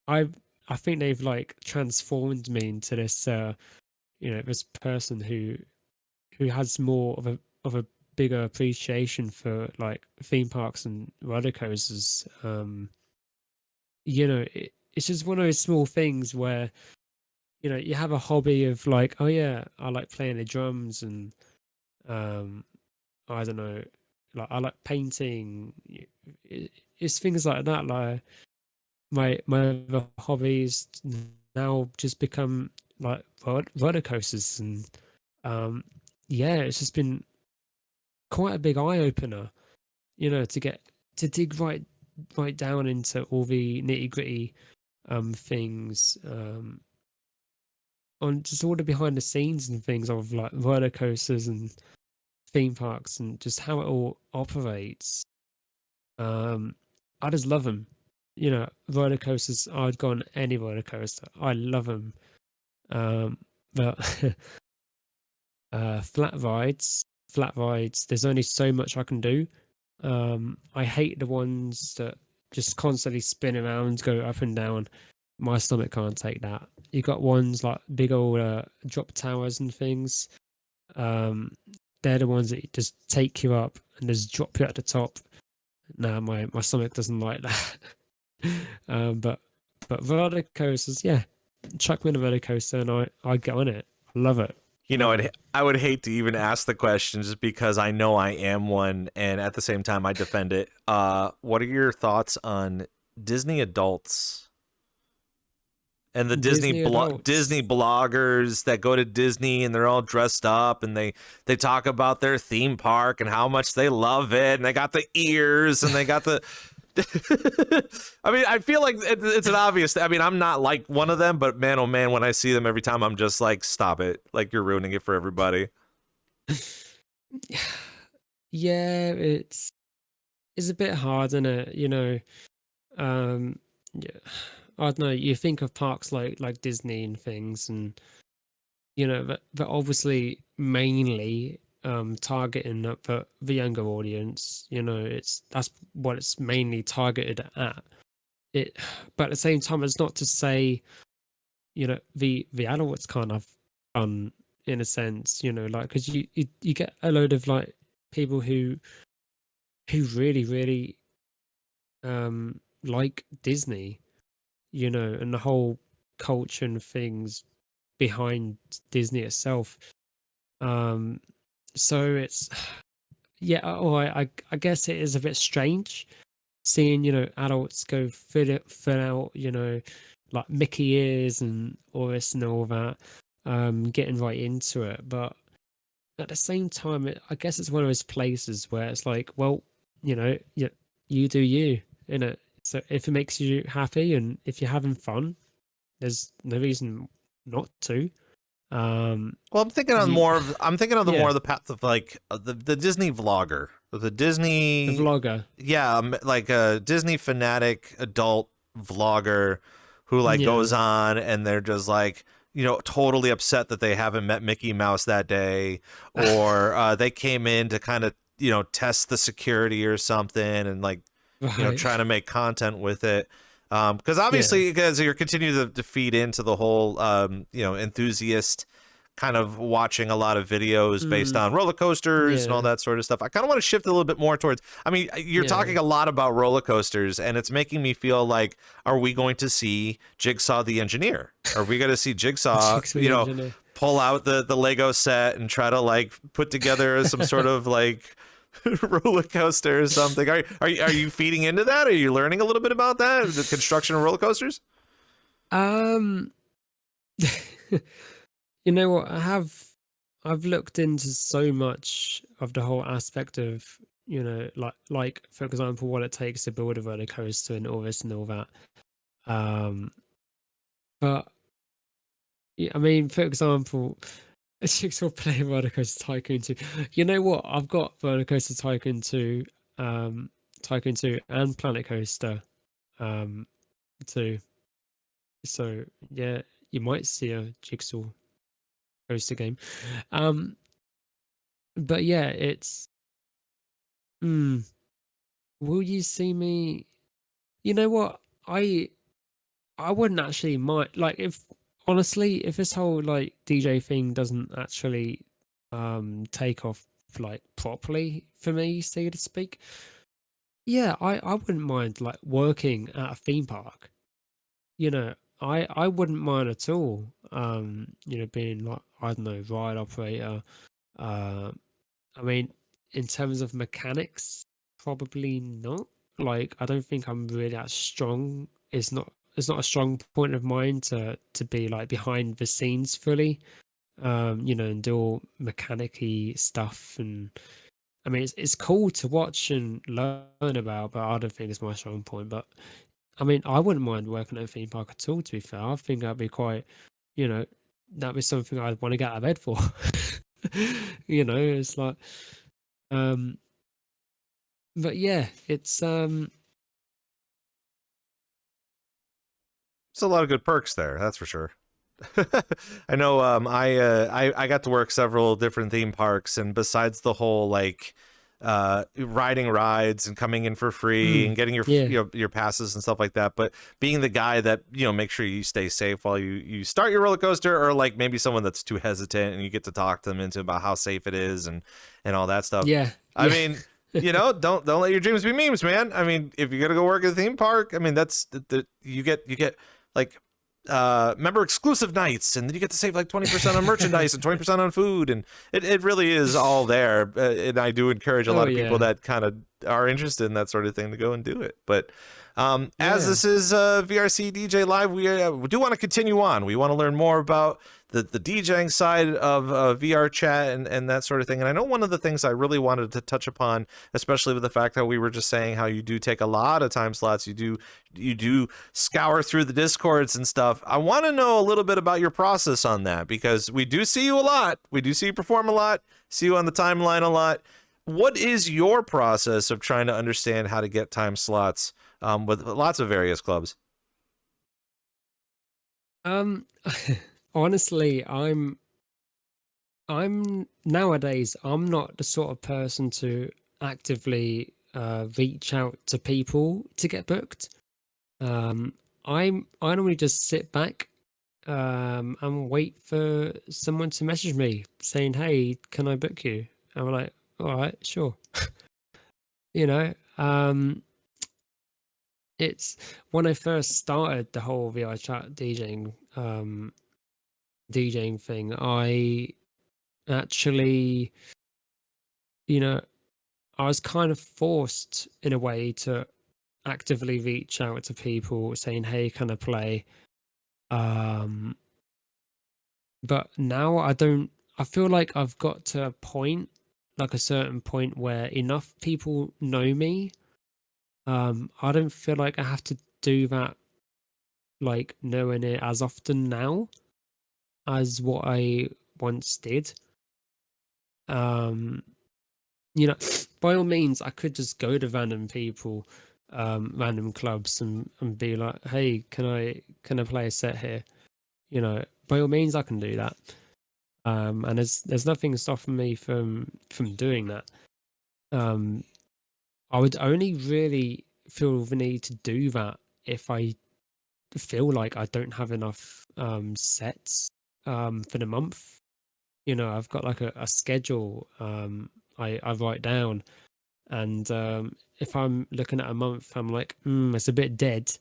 I think they've like transformed me into this this person who has more of a bigger appreciation for like theme parks and roller coasters. It's just one of those small things where you have a hobby of like, oh yeah, I like playing the drums, and I don't know, like I like painting. It's things like that. Like my other hobbies now just become like roller coasters, and it's just been quite a big eye opener, to dig right down into all the nitty gritty things, on just all the behind the scenes and things of like roller coasters and theme parks, and just how it all operates. I just love them. You know, roller coasters. I'd go on any roller coaster. I love them. But flat rides. There's only so much I can do. I hate the ones that just constantly spin around, go up and down. My stomach can't take that. You got ones like big old drop towers and things. They're the ones that just take you up and just drop you at the top. No, my stomach doesn't like that. But roller coasters, yeah. Chuck me in a roller coaster and I get on it. I love it. You know, Love it. I would hate to even ask the question just because I know I am one, and at the same time I defend it. What are your thoughts on Disney adults and the Disney adults. Disney bloggers that go to Disney and they're all dressed up and they talk about their theme park and how much they love it, and they got the ears and they got the I mean, I feel like it's an obvious. I mean, I'm not like one of them, but man, oh man, when I see them every time, I'm just like, stop it! Like you're ruining it for everybody. Yeah, it's a bit hard, isn't it? You know, yeah, I don't know. You think of parks like Disney and things, and you know, but obviously mainly targeting at the younger audience. You know, that's what it's mainly targeted at. It, but at the same time, it's not to say, you know, the adults can't have fun in a sense. You know, like because you get a load of like people who really like Disney, you know, and the whole culture and things behind Disney itself. So it's yeah. Oh, I guess it is a bit strange seeing, you know, adults go fill out, you know, like Mickey ears and all this and all that, getting right into it. But at the same time, I guess it's one of those places where it's like, well, you know, you do you, innit? So if it makes you happy and if you're having fun, there's no reason not to. Well, I'm thinking on You- more of the Yeah. more of the path of like the Disney vlogger, the Disney The vlogger. yeah, like a Disney fanatic adult vlogger who like Yeah. goes on and they're just like, you know, totally upset that they haven't met Mickey Mouse that day, or they came in to kind of, you know, test the security or something and like, you know, Right. trying to make content with it. Because obviously, because you're continuing to feed into the whole, you know, enthusiast kind of watching a lot of videos based on roller coasters and all Yeah. that sort of stuff. I kind of want to shift a little bit more towards, I mean, you're Yeah. talking a lot about roller coasters and it's making me feel like, are we going to see Jigsaw the engineer? Are we going to see Jigsaw, Jigsaw you the know, engineer. pull out the Lego set and try to like put together some sort of like roller coaster or something? Are you feeding into that? Are you learning a little bit about that, the construction of roller coasters? You know what? I've looked into so much of the whole aspect of, you know, like for example, what it takes to build a roller coaster and all this and all that. But yeah, I mean, for example, a Jigsaw playing Roller Coaster Tycoon 2. You know what? I've got Roller Coaster Tycoon 2, Tycoon 2 and Planet Coaster 2. So yeah, you might see a Jigsaw coaster game. But yeah, it's will you see me? You know what? I wouldn't actually mind, like, if honestly, if this whole like DJ thing doesn't actually take off like properly for me, so to speak. Yeah, I wouldn't mind like working at a theme park. You know, I wouldn't mind at all. You know, being like, I don't know, ride operator. I mean, in terms of mechanics, probably not. Like, I don't think I'm really that strong. It's not a strong point of mine to be like behind the scenes fully. You know, and do all mechanic-y stuff. And I mean, it's cool to watch and learn about, but I don't think it's my strong point. But I mean, I wouldn't mind working at a theme park at all, to be fair. I think that'd be quite, you know, that'd be something I'd want to get out of bed for. You know, it's like, But yeah, it's It's a lot of good perks there, that's for sure. I know. I got to work several different theme parks, and besides the whole like riding rides and coming in for free and getting your yeah. your passes and stuff like that, but being the guy that make sure you stay safe while you start your roller coaster, or like maybe someone that's too hesitant and you get to talk them into about how safe it is and all that stuff. Yeah. I mean, don't let your dreams be memes, man. I mean, if you're gonna go work at a theme park, I mean that's you get like member exclusive nights, and then you get to save like 20% on merchandise and 20% on food, and it really is all there. And I do encourage a lot of people that kind of are interested in that sort of thing to go and do it. But as this is VRC DJ Live, we do want to continue on. We want to learn more about the DJing side of VRChat and that sort of thing. And I know one of the things I really wanted to touch upon, especially with the fact that we were just saying how you do take a lot of time slots, you do scour through the Discords and stuff. I want to know a little bit about your process on that, because we do see you a lot. We do see you perform a lot, see you on the timeline a lot. What is your process of trying to understand how to get time slots with lots of various clubs? Honestly, I'm nowadays, I'm not the sort of person to actively reach out to people to get booked. I normally just sit back and wait for someone to message me saying, "Hey, can I book you?" And I'm like, "All right, sure." It's when I first started the whole VRChat DJing thing, I actually, I was kind of forced in a way to actively reach out to people saying, "Hey, can I play?" But now I feel like I've got to a point, like a certain point where enough people know me. I don't feel like I have to do that, like nowhere near as often now as what I once did. By all means, I could just go to random people, random clubs, and be like, "Hey, can I play a set here?" By all means, I can do that. And there's nothing stopping me from doing that. I would only really feel the need to do that if I feel like I don't have enough sets for the month. I've got like a schedule I write down, and if I'm looking at a month, I'm like, it's a bit dead.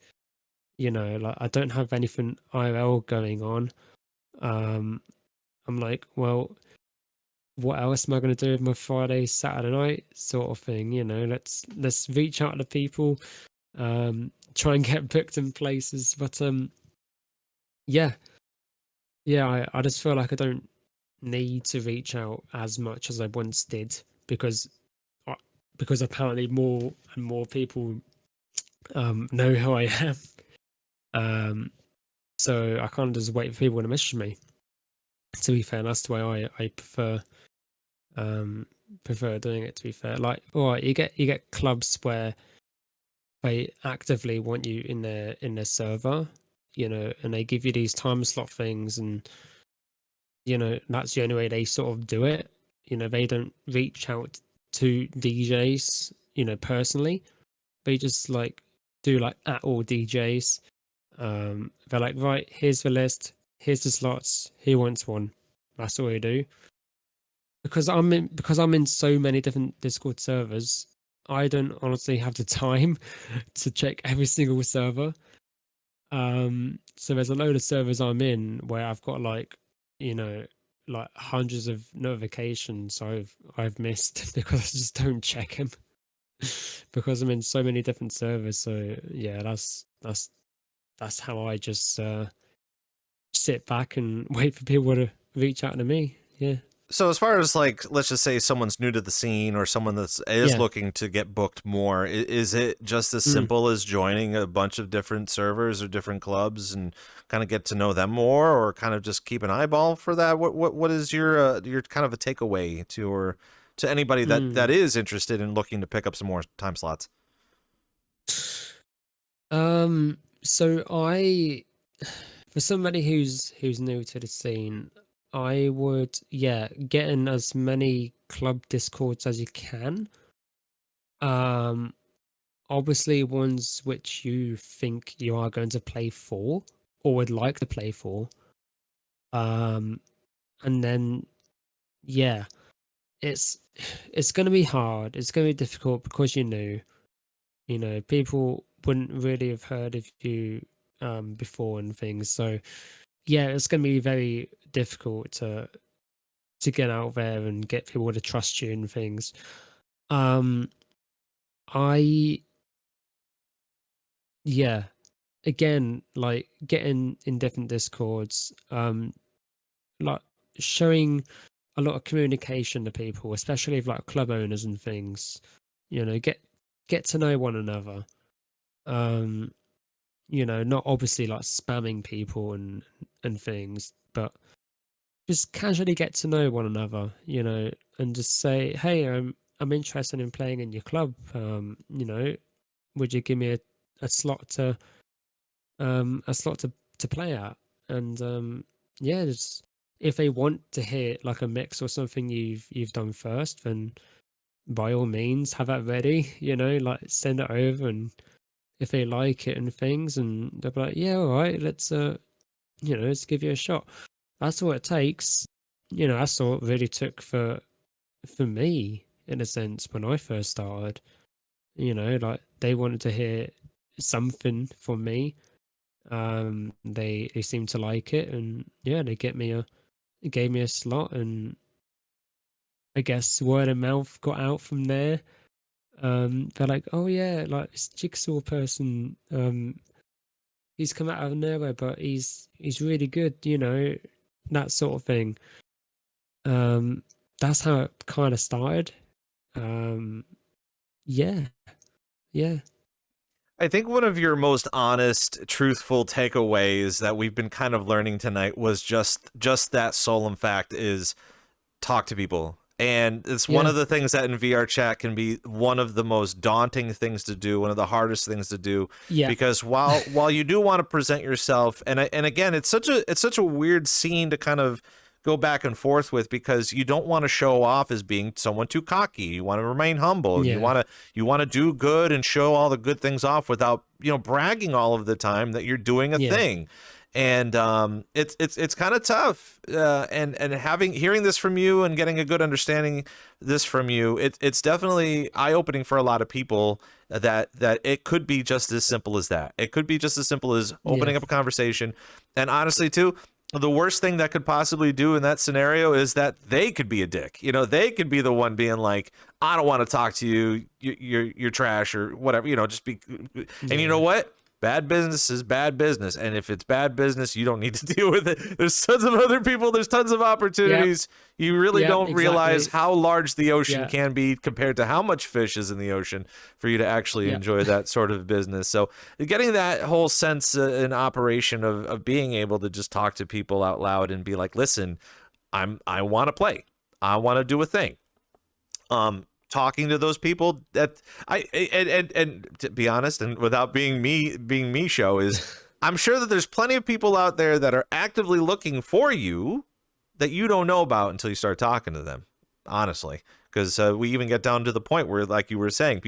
Like I don't have anything IRL going on. I'm like, well, what else am I going to do with my Friday, Saturday night sort of thing? Let's reach out to people, try and get booked in places. But yeah, I just feel like I don't need to reach out as much as I once did, because apparently more and more people know who I am. So I can't just wait for people to message me. To be fair, that's the way I prefer doing it. To be fair, like, all right, you get clubs where they actively want you in their server, and they give you these time slot things, and that's the only way they sort of do it. They don't reach out to DJs, personally. They just like do like at all DJs. They're like, right, here's the list, here's the slots, who wants one? That's all they do. Because I'm in so many different Discord servers, I don't honestly have the time to check every single server. So there's a load of servers I'm in where I've got like hundreds of notifications I've missed because I just don't check them because I'm in so many different servers. So yeah, that's how I just sit back and wait for people to reach out to me. Yeah. So as far as like, let's just say someone's new to the scene or someone is looking to get booked more, is it just as simple as joining a bunch of different servers or different clubs and kind of get to know them more, or kind of just keep an eyeball for that? What is your kind of a takeaway to to anybody that is interested in looking to pick up some more time slots? So for somebody who's new to the scene, I would get in as many club discords as you can. Obviously ones which you think you are going to play for or would like to play for. And then it's going to be hard. It's going to be difficult because you're new. You know, people wouldn't really have heard of you before and things. So it's going to be very difficult to get out there and get people to trust you and things. Again, like getting in different discords, like showing a lot of communication to people, especially with like club owners and things. You know, get to know one another. You know, not obviously like spamming people and things, but just casually get to know one another, you know, and just say, hey, I'm interested in playing in your club. You know, would you give me a slot to play at? And just if they want to hear like a mix or something you've done first, then by all means have that ready, you know, like send it over, and if they like it and things, and they'll be like, yeah, all right, let's let's give you a shot. That's all it takes. You know, that's all it really took for me, in a sense, when I first started. You know, like they wanted to hear something from me. They seemed to like it, and they gave me a slot, and I guess word of mouth got out from there. They're like, oh yeah, like this Jigsaw person, he's come out of nowhere, but he's really good, you know, that sort of thing. That's how it kind of started. Yeah. I think one of your most honest, truthful takeaways that we've been kind of learning tonight was just that solemn fact is talk to people. And it's one of the things that in VRChat can be one of the most daunting things to do, one of the hardest things to do. Yeah. Because while you do want to present yourself, and again, it's such a weird scene to kind of go back and forth with, because you don't want to show off as being someone too cocky. You want to remain humble. Yeah. You want to do good and show all the good things off without, you know, bragging all of the time that you're doing a thing. And it's kind of tough. And hearing this from you and getting a good understanding this from you, it's definitely eye-opening for a lot of people that it could be just as simple as that. It could be just as simple as opening up a conversation. And honestly, too, the worst thing that could possibly do in that scenario is that they could be a dick. You know, they could be the one being like, I don't want to talk to you. You're trash or whatever, you know, just be. And you know what? Bad business is bad business. And if it's bad business, you don't need to deal with it. There's tons of other people. There's tons of opportunities. Yep. You really don't realize how large the ocean can be compared to how much fish is in the ocean for you to actually enjoy that sort of business. So getting that whole sense in operation of being able to just talk to people out loud and be like, listen, I want to play. I want to do a thing. Talking to those people that and to be honest, and without being me show, is I'm sure that there's plenty of people out there that are actively looking for you that you don't know about until you start talking to them, honestly. Because we even get down to the point where, like you were saying,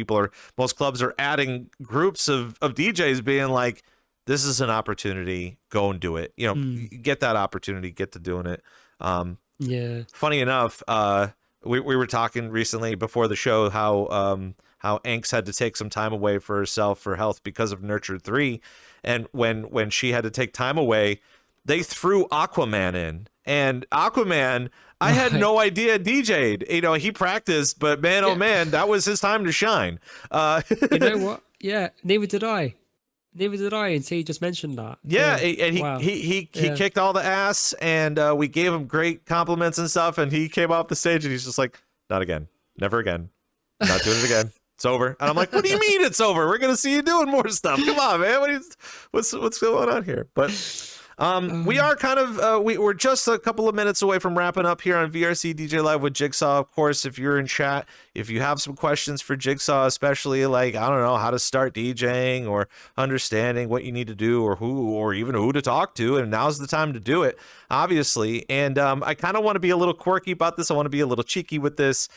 most clubs are adding groups of DJs being like, this is an opportunity, go and do it. You know, get that opportunity, get to doing it. Funny enough, we were talking recently before the show how Anks had to take some time away for herself for health because of Nurture 3. And when she had to take time away, they threw Aquaman in. And Aquaman, I had no idea DJ'd. You know, he practiced, but man, oh man, that was his time to shine. You know what? Yeah, neither did I. Neither did I until you just mentioned that. Yeah, and he kicked all the ass, and we gave him great compliments and stuff, and he came off the stage and he's just like, not again, never again, not doing it again. It's over. And I'm like, what do you mean it's over? We're gonna see you doing more stuff. Come on, man. What's going on here? But We are kind of we're just a couple of minutes away from wrapping up here on VRC DJ Live with Jigsaw. Of course, if you're in chat, if you have some questions for Jigsaw, especially like, I don't know, how to start DJing or understanding what you need to do or who, or even who to talk to, and now's the time to do it, obviously. And I kind of want to be a little quirky about this. I want to be a little cheeky with this.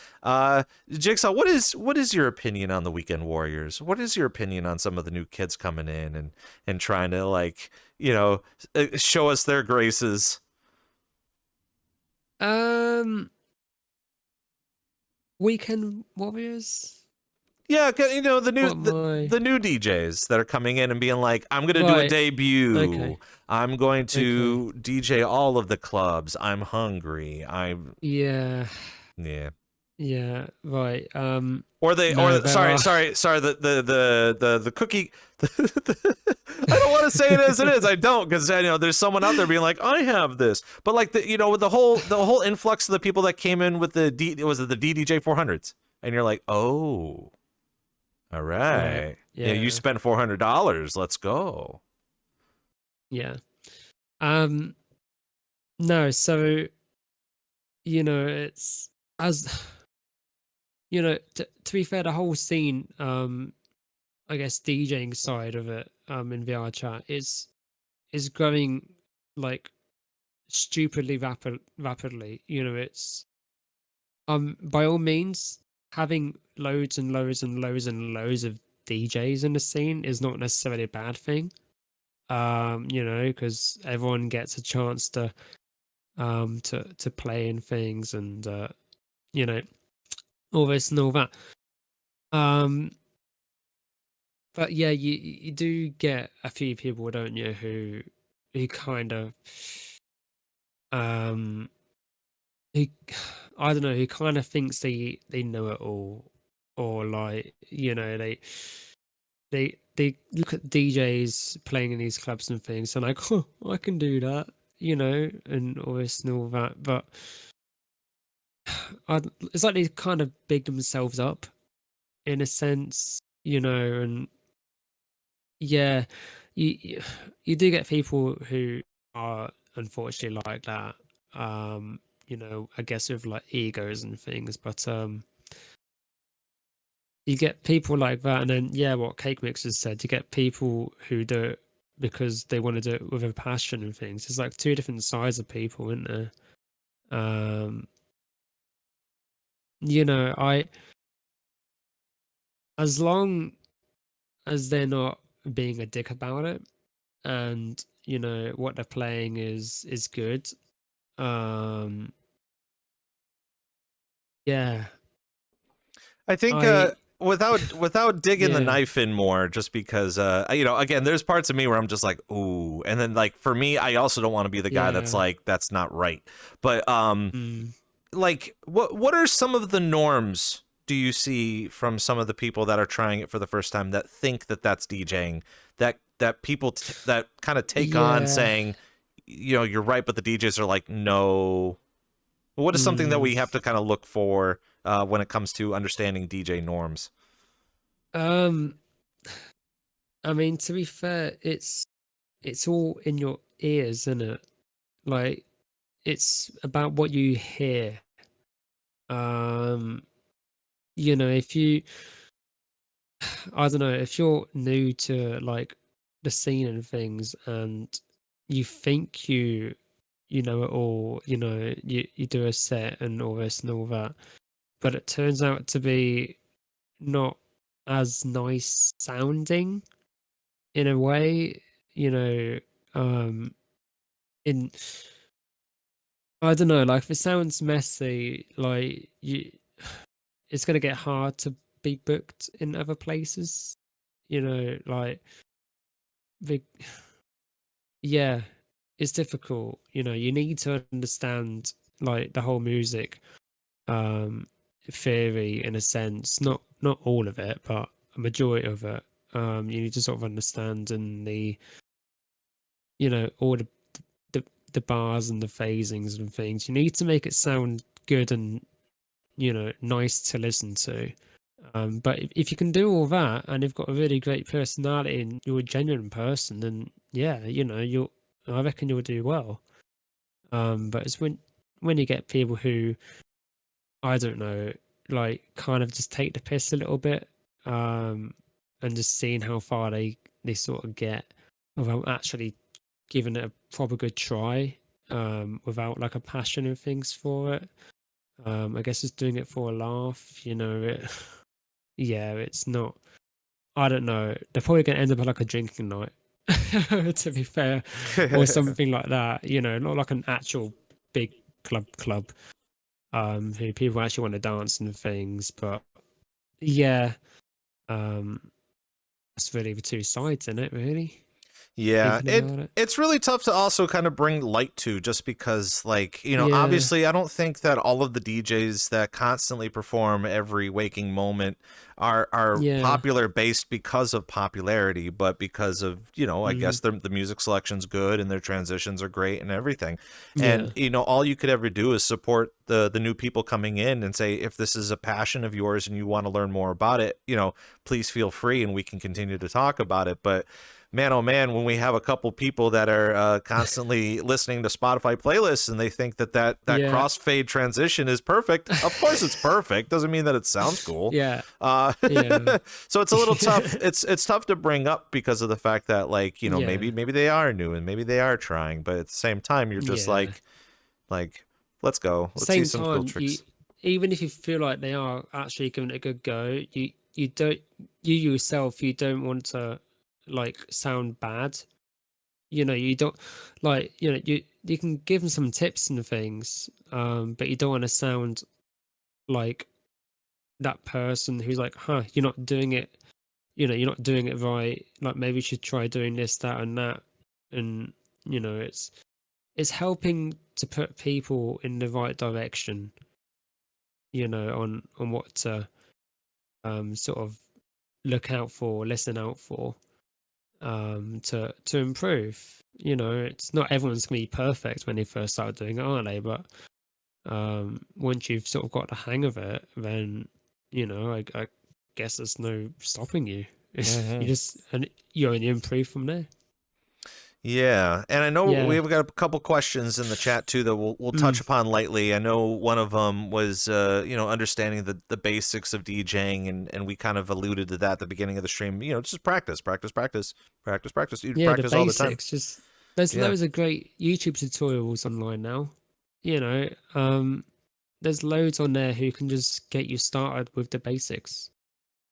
Jigsaw, what is your opinion on the Weekend Warriors? What is your opinion on some of the new kids coming in and trying to, like, you know, show us their graces? Weekend Warriors. Yeah, you know, the new DJs that are coming in and being like, I'm gonna do a debut. Okay. I'm going to DJ all of the clubs. I'm hungry. Yeah. Right. Or they, no, or sorry. The cookie. I don't want to say it as it is. I don't, because I know there's someone out there being like, I have this, but like with the whole influx of the people that came in with the DDJ 400s, and you're like, oh, all right, yeah, you spent $400. Let's go. Yeah. No, so, you know, it's, as you know, to be fair, the whole scene, I guess DJing side of it, in VRChat is growing like stupidly rapidly. You know, it's by all means, having loads and loads and loads and loads of DJs in the scene is not necessarily a bad thing. You know, because everyone gets a chance to play in things, and you know, all this and all that. But yeah, you do get a few people, don't you, who kind of who, I don't know, who kind of thinks they know it all, or like, you know, they look at DJs playing in these clubs and things and like, oh, I can do that, you know, and all this and all that. But it's like they kind of big themselves up in a sense, you know. And yeah, you do get people who are unfortunately like that, you know, I guess with like egos and things. But you get people like that, and then yeah, what Cake Mixers said, you get people who do it because they want to do it with a passion and things. There's like two different sides of people, isn't there? You know, as long as they're not being a dick about it, and you know what they're playing is good. Yeah, I think without digging the knife in more, just because you know, again, there's parts of me where I'm just like, ooh, and then like for me, I also don't want to be the guy that's like, that's not right. But like, what are some of the norms do you see from some of the people that are trying it for the first time that think that that's DJing, that people that kind of take on saying, you know, you're right, but the DJs are like, no. What is something that we have to kind of look for when it comes to understanding DJ norms? I mean, to be fair, it's all in your ears, isn't it? Like, it's about what you hear. You know, if you, I don't know, if you're new to like the scene and things, and you think you know it all, you know, you do a set and all this and all that, but it turns out to be not as nice sounding in a way, you know. In, I don't know, like if it sounds messy, like it's gonna get hard to be booked in other places, you know, like yeah, it's difficult. You know, you need to understand like the whole music theory in a sense, not all of it, but a majority of it. You need to sort of understand, and the, you know, all the bars and the phasings and things. You need to make it sound good and, you know, nice to listen to. But if you can do all that, and you've got a really great personality and you're a genuine person, then yeah, you know, I reckon you'll do well. But it's when you get people who, I don't know, like kind of just take the piss a little bit, and just seeing how far they sort of get without actually giving it a proper good try, without like a passion and things for it. I guess just doing it for a laugh, yeah, it's not. I don't know. They're probably going to end up like a drinking night, to be fair, or something like that. Not like an actual big club, who people actually want to dance and things. But yeah, it's really the two sides in it, really. Yeah, Thinking about it. it's really tough to also kind of bring light to, just because, like, Yeah. obviously I don't think that all of the DJs that constantly perform every waking moment are Yeah. popular based because of popularity, but because of, I guess the music selection's good and their transitions are great and everything. And, all you could ever do is support the new people coming in and say, if this is a passion of yours and you want to learn more about it, please feel free and we can continue to talk about it. But man, oh man, when we have a couple people that are constantly listening to Spotify playlists and they think that crossfade transition is perfect, of course it's perfect. Doesn't mean that it sounds cool. Yeah. So it's a little tough. It's tough to bring up because of the fact that, like, maybe they are new and maybe they are trying, but at the same time, you're just like, let's go. Let's see some cool tricks. Even if you feel like they are actually giving it a good go, you yourself, you don't want to like sound bad. You don't like, you can give them some tips and things, but you don't want to sound like that person who's like, you're not doing it, you're not doing it right, like maybe you should try doing this, that and that. And it's helping to put people in the right direction, on what to sort of look out for, listen out for, to improve. It's not everyone's gonna be perfect when they first start doing it, are they? But once you've sort of got the hang of it, then I guess there's no stopping you. You only improve from there. Yeah, and I know we've got a couple questions in the chat too that we'll touch upon lightly. I know one of them was understanding the basics of DJing, and we kind of alluded to that at the beginning of the stream. Just practice. You practice all the time. Just there's loads of great YouTube tutorials online now. There's loads on there who can just get you started with the basics.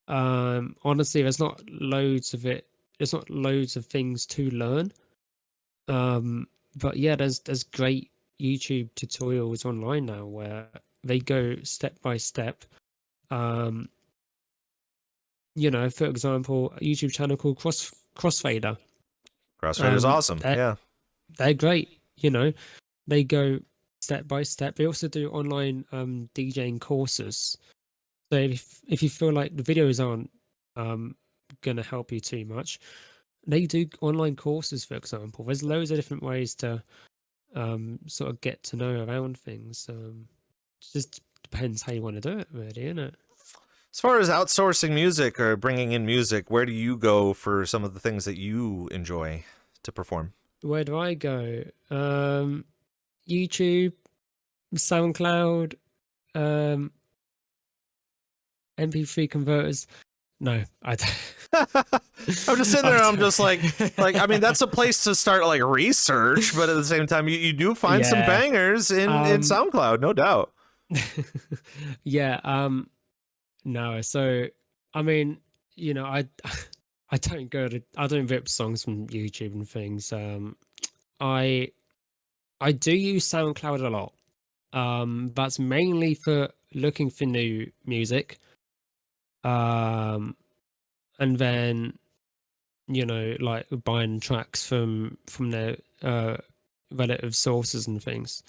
Honestly, there's not loads of it. There's not loads of things to learn. But yeah, there's great YouTube tutorials online now where they go step by step. For example, a YouTube channel called Crossfader. Crossfader's awesome. They're great. They go step by step. They also do online DJing courses. So if you feel like the videos aren't gonna help you too much, they do online courses, for example. There's loads of different ways to sort of get to know around things. It just depends how you want to do it, really, isn't it? As far as outsourcing music or bringing in music, where do you go for some of the things that you enjoy to perform? Where do I go? YouTube, SoundCloud, MP3 converters. No, I don't. I'm just sitting there. I'm just like, I mean, that's a place to start like research, but at the same time, you do find some bangers in SoundCloud, no doubt. No. So, I mean, I don't rip songs from YouTube and things. I do use SoundCloud a lot. That's mainly for looking for new music. And then, like buying tracks from their relative sources and things.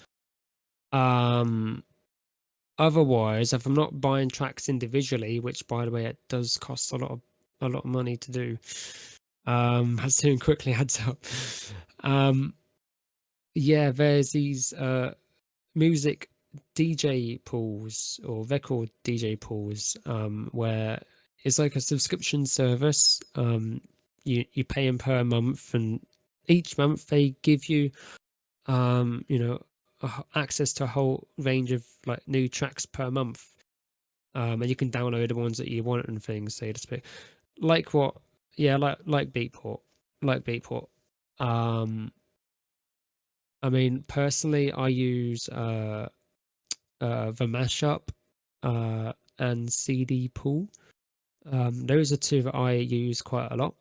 Otherwise, if I'm not buying tracks individually, which by the way, it does cost a lot of money to do, as soon quickly adds up. There's these music DJ pools or record DJ pools, where it's like a subscription service. You pay them per month, and each month they give you you know, access to a whole range of like new tracks per month. And you can download the ones that you want and things, so to speak. Like what? Yeah, like Beatport. Like Beatport. I mean, personally, I use the Mashup and CD Pool. Those are two that I use quite a lot.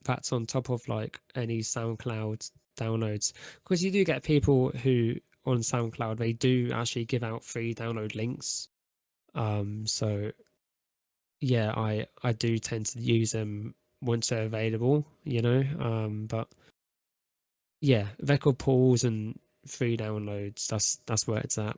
That's on top of like any SoundCloud downloads, because you do get people who on SoundCloud they do actually give out free download links. So yeah, I do tend to use them once they're available, you know. But yeah, record pools and free downloads, that's where it's at.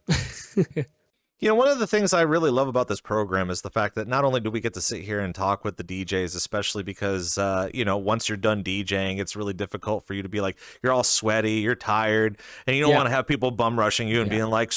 You know, one of the things I really love about this program is the fact that not only do we get to sit here and talk with the DJs, especially because, you know, once you're done DJing, it's really difficult for you to be like, you're all sweaty, you're tired, and you don't want to have people bum rushing you and being like,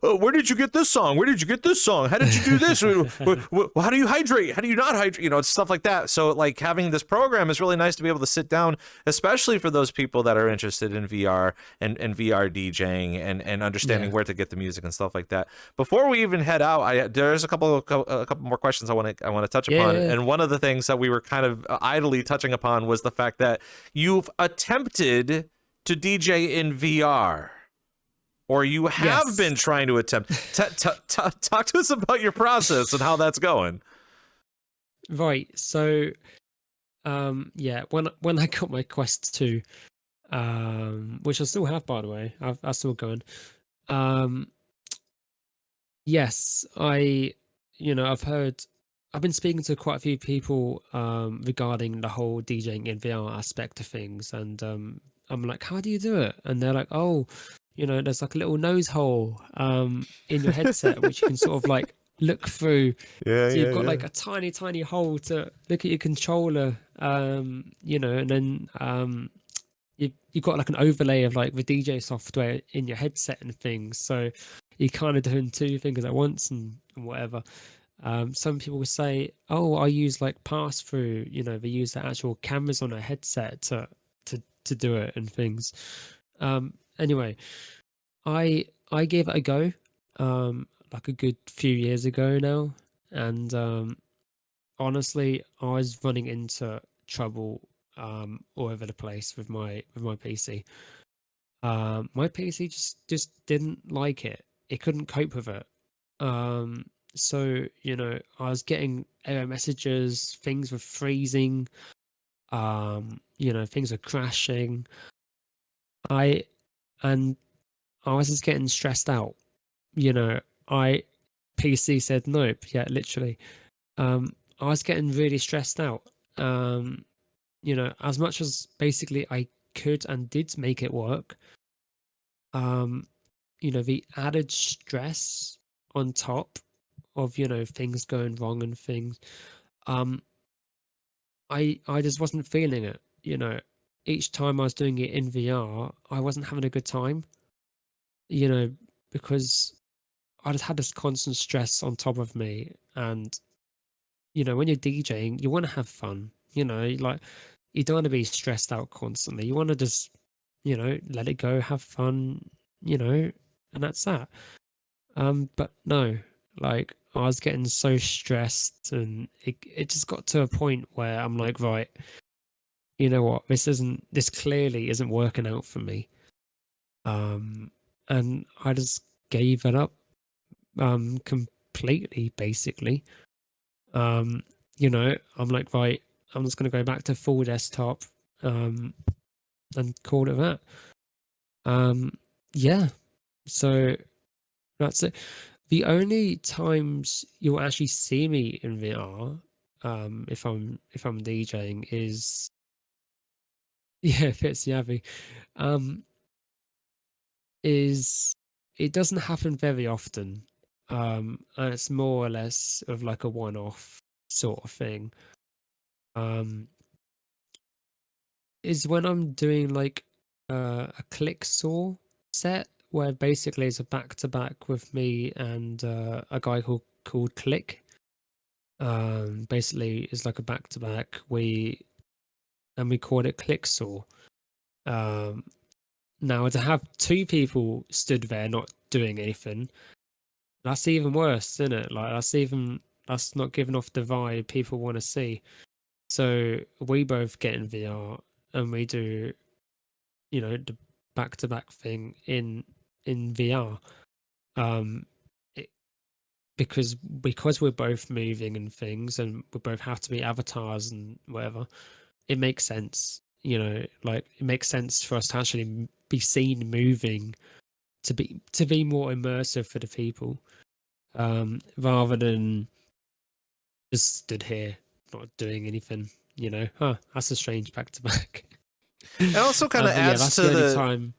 where did you get this song? Where did you get this song? How did you do this? How do you hydrate? How do you not hydrate? You know, it's stuff like that. So, like, having this program is really nice to be able to sit down, especially for those people that are interested in VR and VR DJing and understanding where to get the music and stuff like that. Before we even head out, there's a couple more questions I want to touch upon. And one of the things that we were kind of idly touching upon was the fact that you've attempted to DJ in VR, or you have been trying to attempt. Talk to us about your process and how that's going. Right. So, when I got my Quest 2, which I still have, by the way, I'm still going. Yes, I've been speaking to quite a few people regarding the whole DJing in VR aspect of things, and I'm like, how do you do it? And they're like, oh, you know, there's like a little nose hole in your headset which you can sort of like look through. So you've got like a tiny hole to look at your controller, you know, and then you've got like an overlay of like the DJ software in your headset and things. So you're kind of doing two things at once and whatever. Some people will say, oh, I use like pass through, you know, they use the actual cameras on a headset to do it and things. Anyway, I gave it a go like a good few years ago now, and honestly, I was running into trouble all over the place with my PC. My PC just didn't like it. It couldn't cope with it. So, you know, I was getting error messages, things were freezing, you know, things were crashing. I was just getting stressed out. You know, PC said nope. Yeah, literally. I was getting really stressed out. You know, as much as basically I could and did make it work, you know, the added stress on top of, you know, things going wrong and things, I just wasn't feeling it. You know, each time I was doing it in VR, I wasn't having a good time, you know, because I just had this constant stress on top of me. And, you know, when you're DJing, you want to have fun, you know, like you don't want to be stressed out constantly. You want to just, you know, let it go, have fun, you know, and that's that. But no, like I was getting so stressed, and it just got to a point where I'm like, right, you know what, this clearly isn't working out for me. And I just gave it up completely, basically. You know, I'm like, right, I'm just gonna go back to full desktop and call it that. Yeah, so that's it. The only times you'll actually see me in VR, if I'm DJing, is if it's Yavi, is it doesn't happen very often, and it's more or less of like a one-off sort of thing. Is when I'm doing like a click saw set, where basically it's a back-to-back with me and a guy called Click. Basically it's like a back-to-back. We and we called it Clicksaw. Now to have two people stood there not doing anything, that's even worse, isn't it? Like that's not giving off the vibe people want to see. So we both get in VR and we do, the back-to-back thing in VR. Because we're both moving and things, and we both have to be avatars and whatever. It makes sense, like it makes sense for us to actually be seen moving, to be more immersive for the people, rather than just stood here not doing anything. That's a strange back-to-back. It also kind of adds that's to the only time.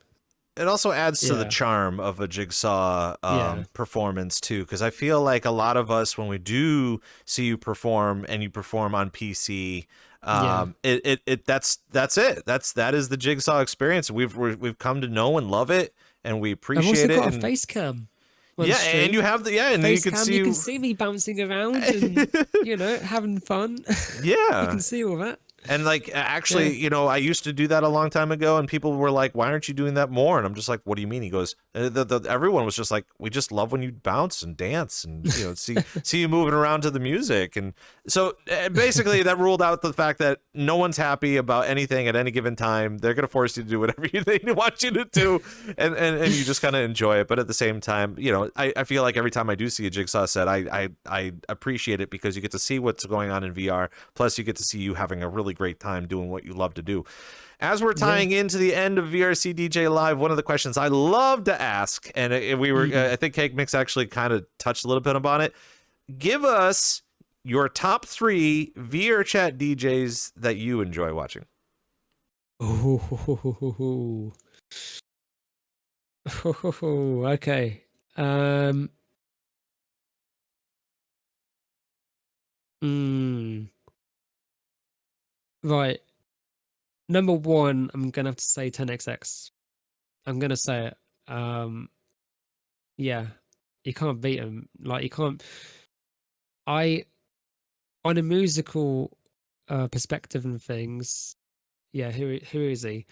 It also adds to the Yeah. charm of a Jigsaw Yeah. performance too, because I feel like a lot of us, when we do see you perform and you perform on PC, that's it. That is the Jigsaw experience. We've come to know and love it, and we I've appreciate also it. got a and, face cam. yeah, and you have and then you can see you can see me bouncing around and having fun. Yeah, You can see all that. And like, actually, I used to do that a long time ago, and people were like, "Why aren't you doing that more?" And I'm just like, "What do you mean?" He goes, "Everyone was just like, we just love when you bounce and dance, and see you moving around to the music." And so basically, that ruled out the fact that no one's happy about anything at any given time. They're gonna force you to do whatever they want you to do, and you just kind of enjoy it. But at the same time, I feel like every time I do see a Jigsaw set, I appreciate it because you get to see what's going on in VR. Plus, you get to see you having a really great time doing what you love to do. As we're tying into the end of VRCDJ Live, one of the questions I love to ask, and we were, I think Cake Mix actually kind of touched a little bit about it. Give us your top 3 VRChat DJs that you enjoy watching. Okay. Right. Number 1, I'm gonna have to say 10XX. I'm gonna say it. Yeah, you can't beat him. Like you can't. On a musical perspective and things. Yeah, who is he?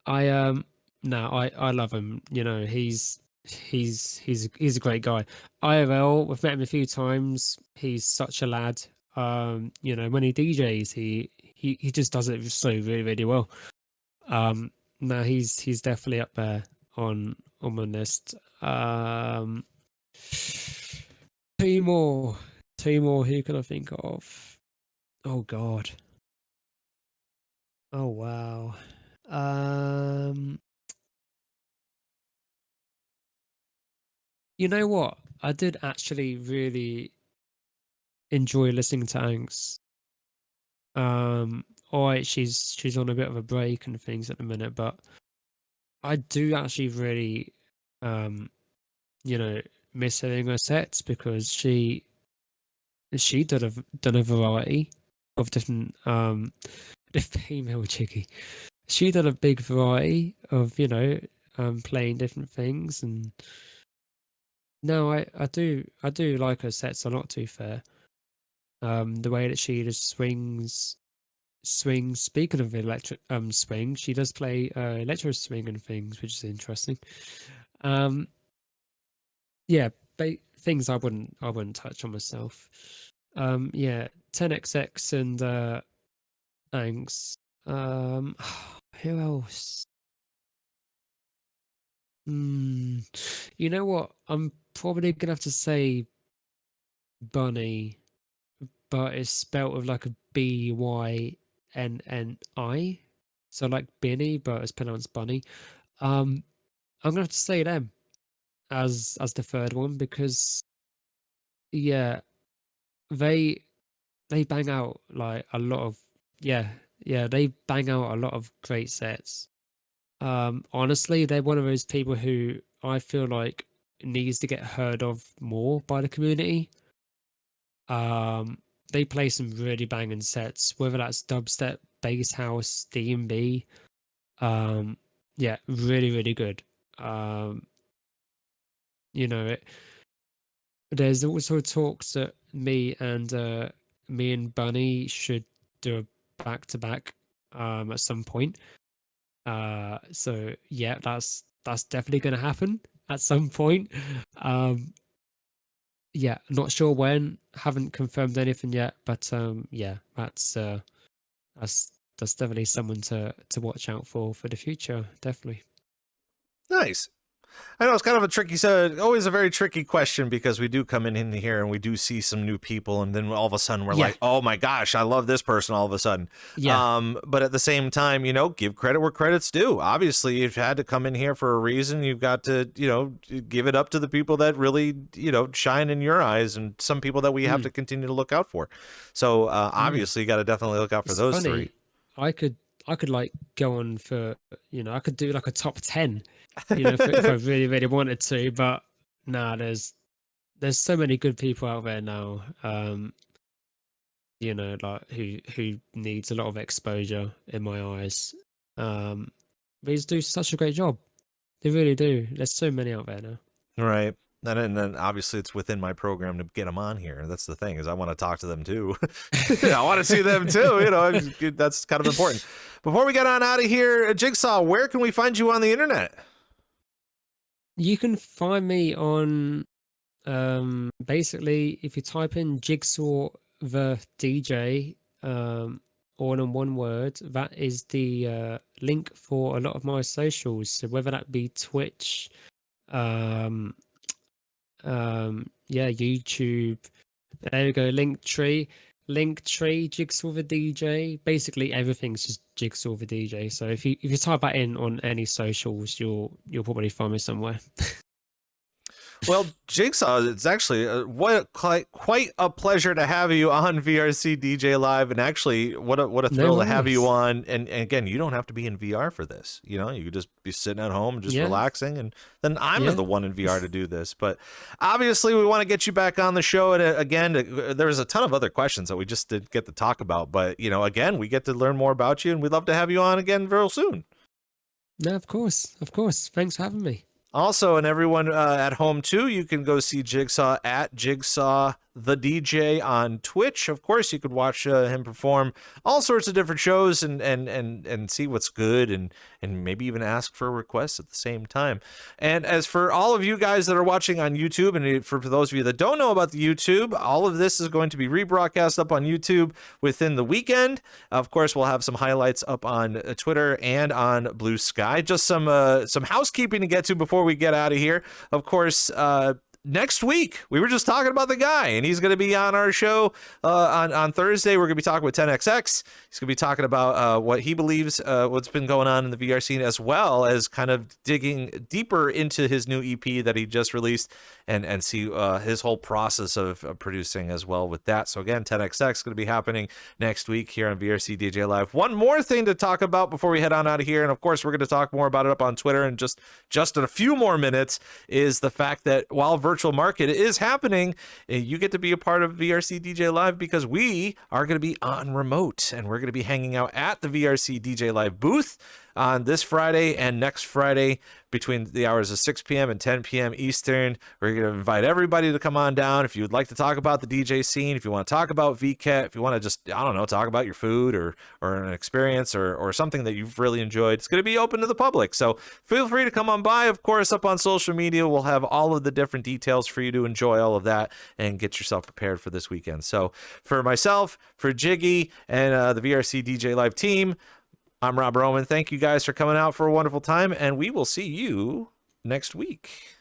I love him. He's a great guy. IRL, we've met him a few times. He's such a lad. When he DJs, he just does it so really, really well. No, he's definitely up there on my list. 2 more. Who can I think of? Oh God. Oh wow. You know what? I did actually really enjoy listening to Angst. Alright, she's on a bit of a break and things at the minute, but I do actually really miss hearing her sets because she done a variety of different the female Jiggy. She done a big variety of playing different things, and no, I do like her sets a lot, to be fair. The way that she just swings. Speaking of electric swing, she does play electro swing and things, which is interesting. Yeah, things I wouldn't touch on myself. Yeah, 10XX and Angst. Who else? You know what? I'm probably gonna have to say Bunny, but it's spelt with like a BYNNI. So like Binny, but it's pronounced Bunny. I'm gonna have to say them as the third one because they bang out like a lot of they bang out a lot of great sets. Honestly, they're one of those people who I feel like needs to get heard of more by the community. They play some really banging sets, whether that's dubstep, bass house, D&B. Yeah, really, really good. There's also talks that me and Bunny should do a back-to-back at some point. So yeah, that's definitely going to happen at some point. Yeah, not sure when. Haven't confirmed anything yet, but yeah, that's definitely someone to watch out for the future. Definitely. Nice. I know it's kind of a tricky, so always a very tricky question because we do come in here and we do see some new people, and then all of a sudden we're like, oh my gosh, I love this person all of a sudden. Yeah. But at the same time, you know, give credit where credit's due. Obviously, you've had to come in here for a reason. You've got to, you know, give it up to the people that really, you know, shine in your eyes, and some people that we have to continue to look out for. So obviously, you got to definitely look out for those three. I could like go on for, you know, I could do like a top 10, you know, if I really, really wanted to, but nah, there's so many good people out there now, you know, like who needs a lot of exposure in my eyes. These do such a great job. They really do. There's so many out there now. Right. And then obviously it's within my program to get them on here. That's the thing, is I want to talk to them too. I want to see them too. You know, that's kind of important. Before we get on out of here, Jigsaw, where can we find you on the internet? You can find me on, basically, if you type in Jigsaw the DJ, all in one word, that is the link for a lot of my socials. So whether that be Twitch, yeah, YouTube, there we go, Linktree, Jigsaw the DJ. Basically everything's just Jigsaw the DJ. So if you type that in on any socials, you'll probably find me somewhere. Well, Jigsaw, it's actually quite a pleasure to have you on VRCDJ Live, and actually, what a thrill to have you on. And again, you don't have to be in VR for this. You know, you could just be sitting at home and just relaxing, and then I'm the one in VR to do this. But obviously, we want to get you back on the show. And again, there's a ton of other questions that we just didn't get to talk about. But you know, again, we get to learn more about you, and we'd love to have you on again real soon. No, of course. Thanks for having me. Also, and everyone at home too, you can go see Jigsaw at Jigsaw the DJ on Twitch. Of course, you could watch him perform all sorts of different shows and see what's good, and maybe even ask for requests at the same time. And as for all of you guys that are watching on YouTube, and for those of you that don't know about the YouTube, all of this is going to be rebroadcast up on YouTube within the weekend. Of course, we'll have some highlights up on Twitter and on Blue Sky. Just some housekeeping to get to before we get out of here. Of course, next week, we were just talking about the guy, and he's going to be on our show on Thursday. We're going to be talking with 10XX. He's going to be talking about what he believes, what's been going on in the VR scene, as well as kind of digging deeper into his new EP that he just released, and see his whole process of producing as well with that. So again, 10XX is going to be happening next week here on VRCDJ Live. One more thing to talk about before we head on out of here, and of course, we're going to talk more about it up on Twitter in just in a few more minutes, is the fact that while virtual market is happening, you get to be a part of VRCDJ Live, because we are going to be on remote, and we're going to be hanging out at the VRCDJ Live booth on this Friday and next Friday between the hours of 6 p.m. and 10 p.m. Eastern. We're going to invite everybody to come on down. If you would like to talk about the DJ scene, if you want to talk about VCAT, if you want to just, I don't know, talk about your food or an experience or something that you've really enjoyed, it's going to be open to the public. So feel free to come on by. Of course, up on social media, we'll have all of the different details for you to enjoy all of that and get yourself prepared for this weekend. So for myself, for Jiggy, and the VRCDJ Live team, I'm Rob Roman. Thank you guys for coming out for a wonderful time, and we will see you next week.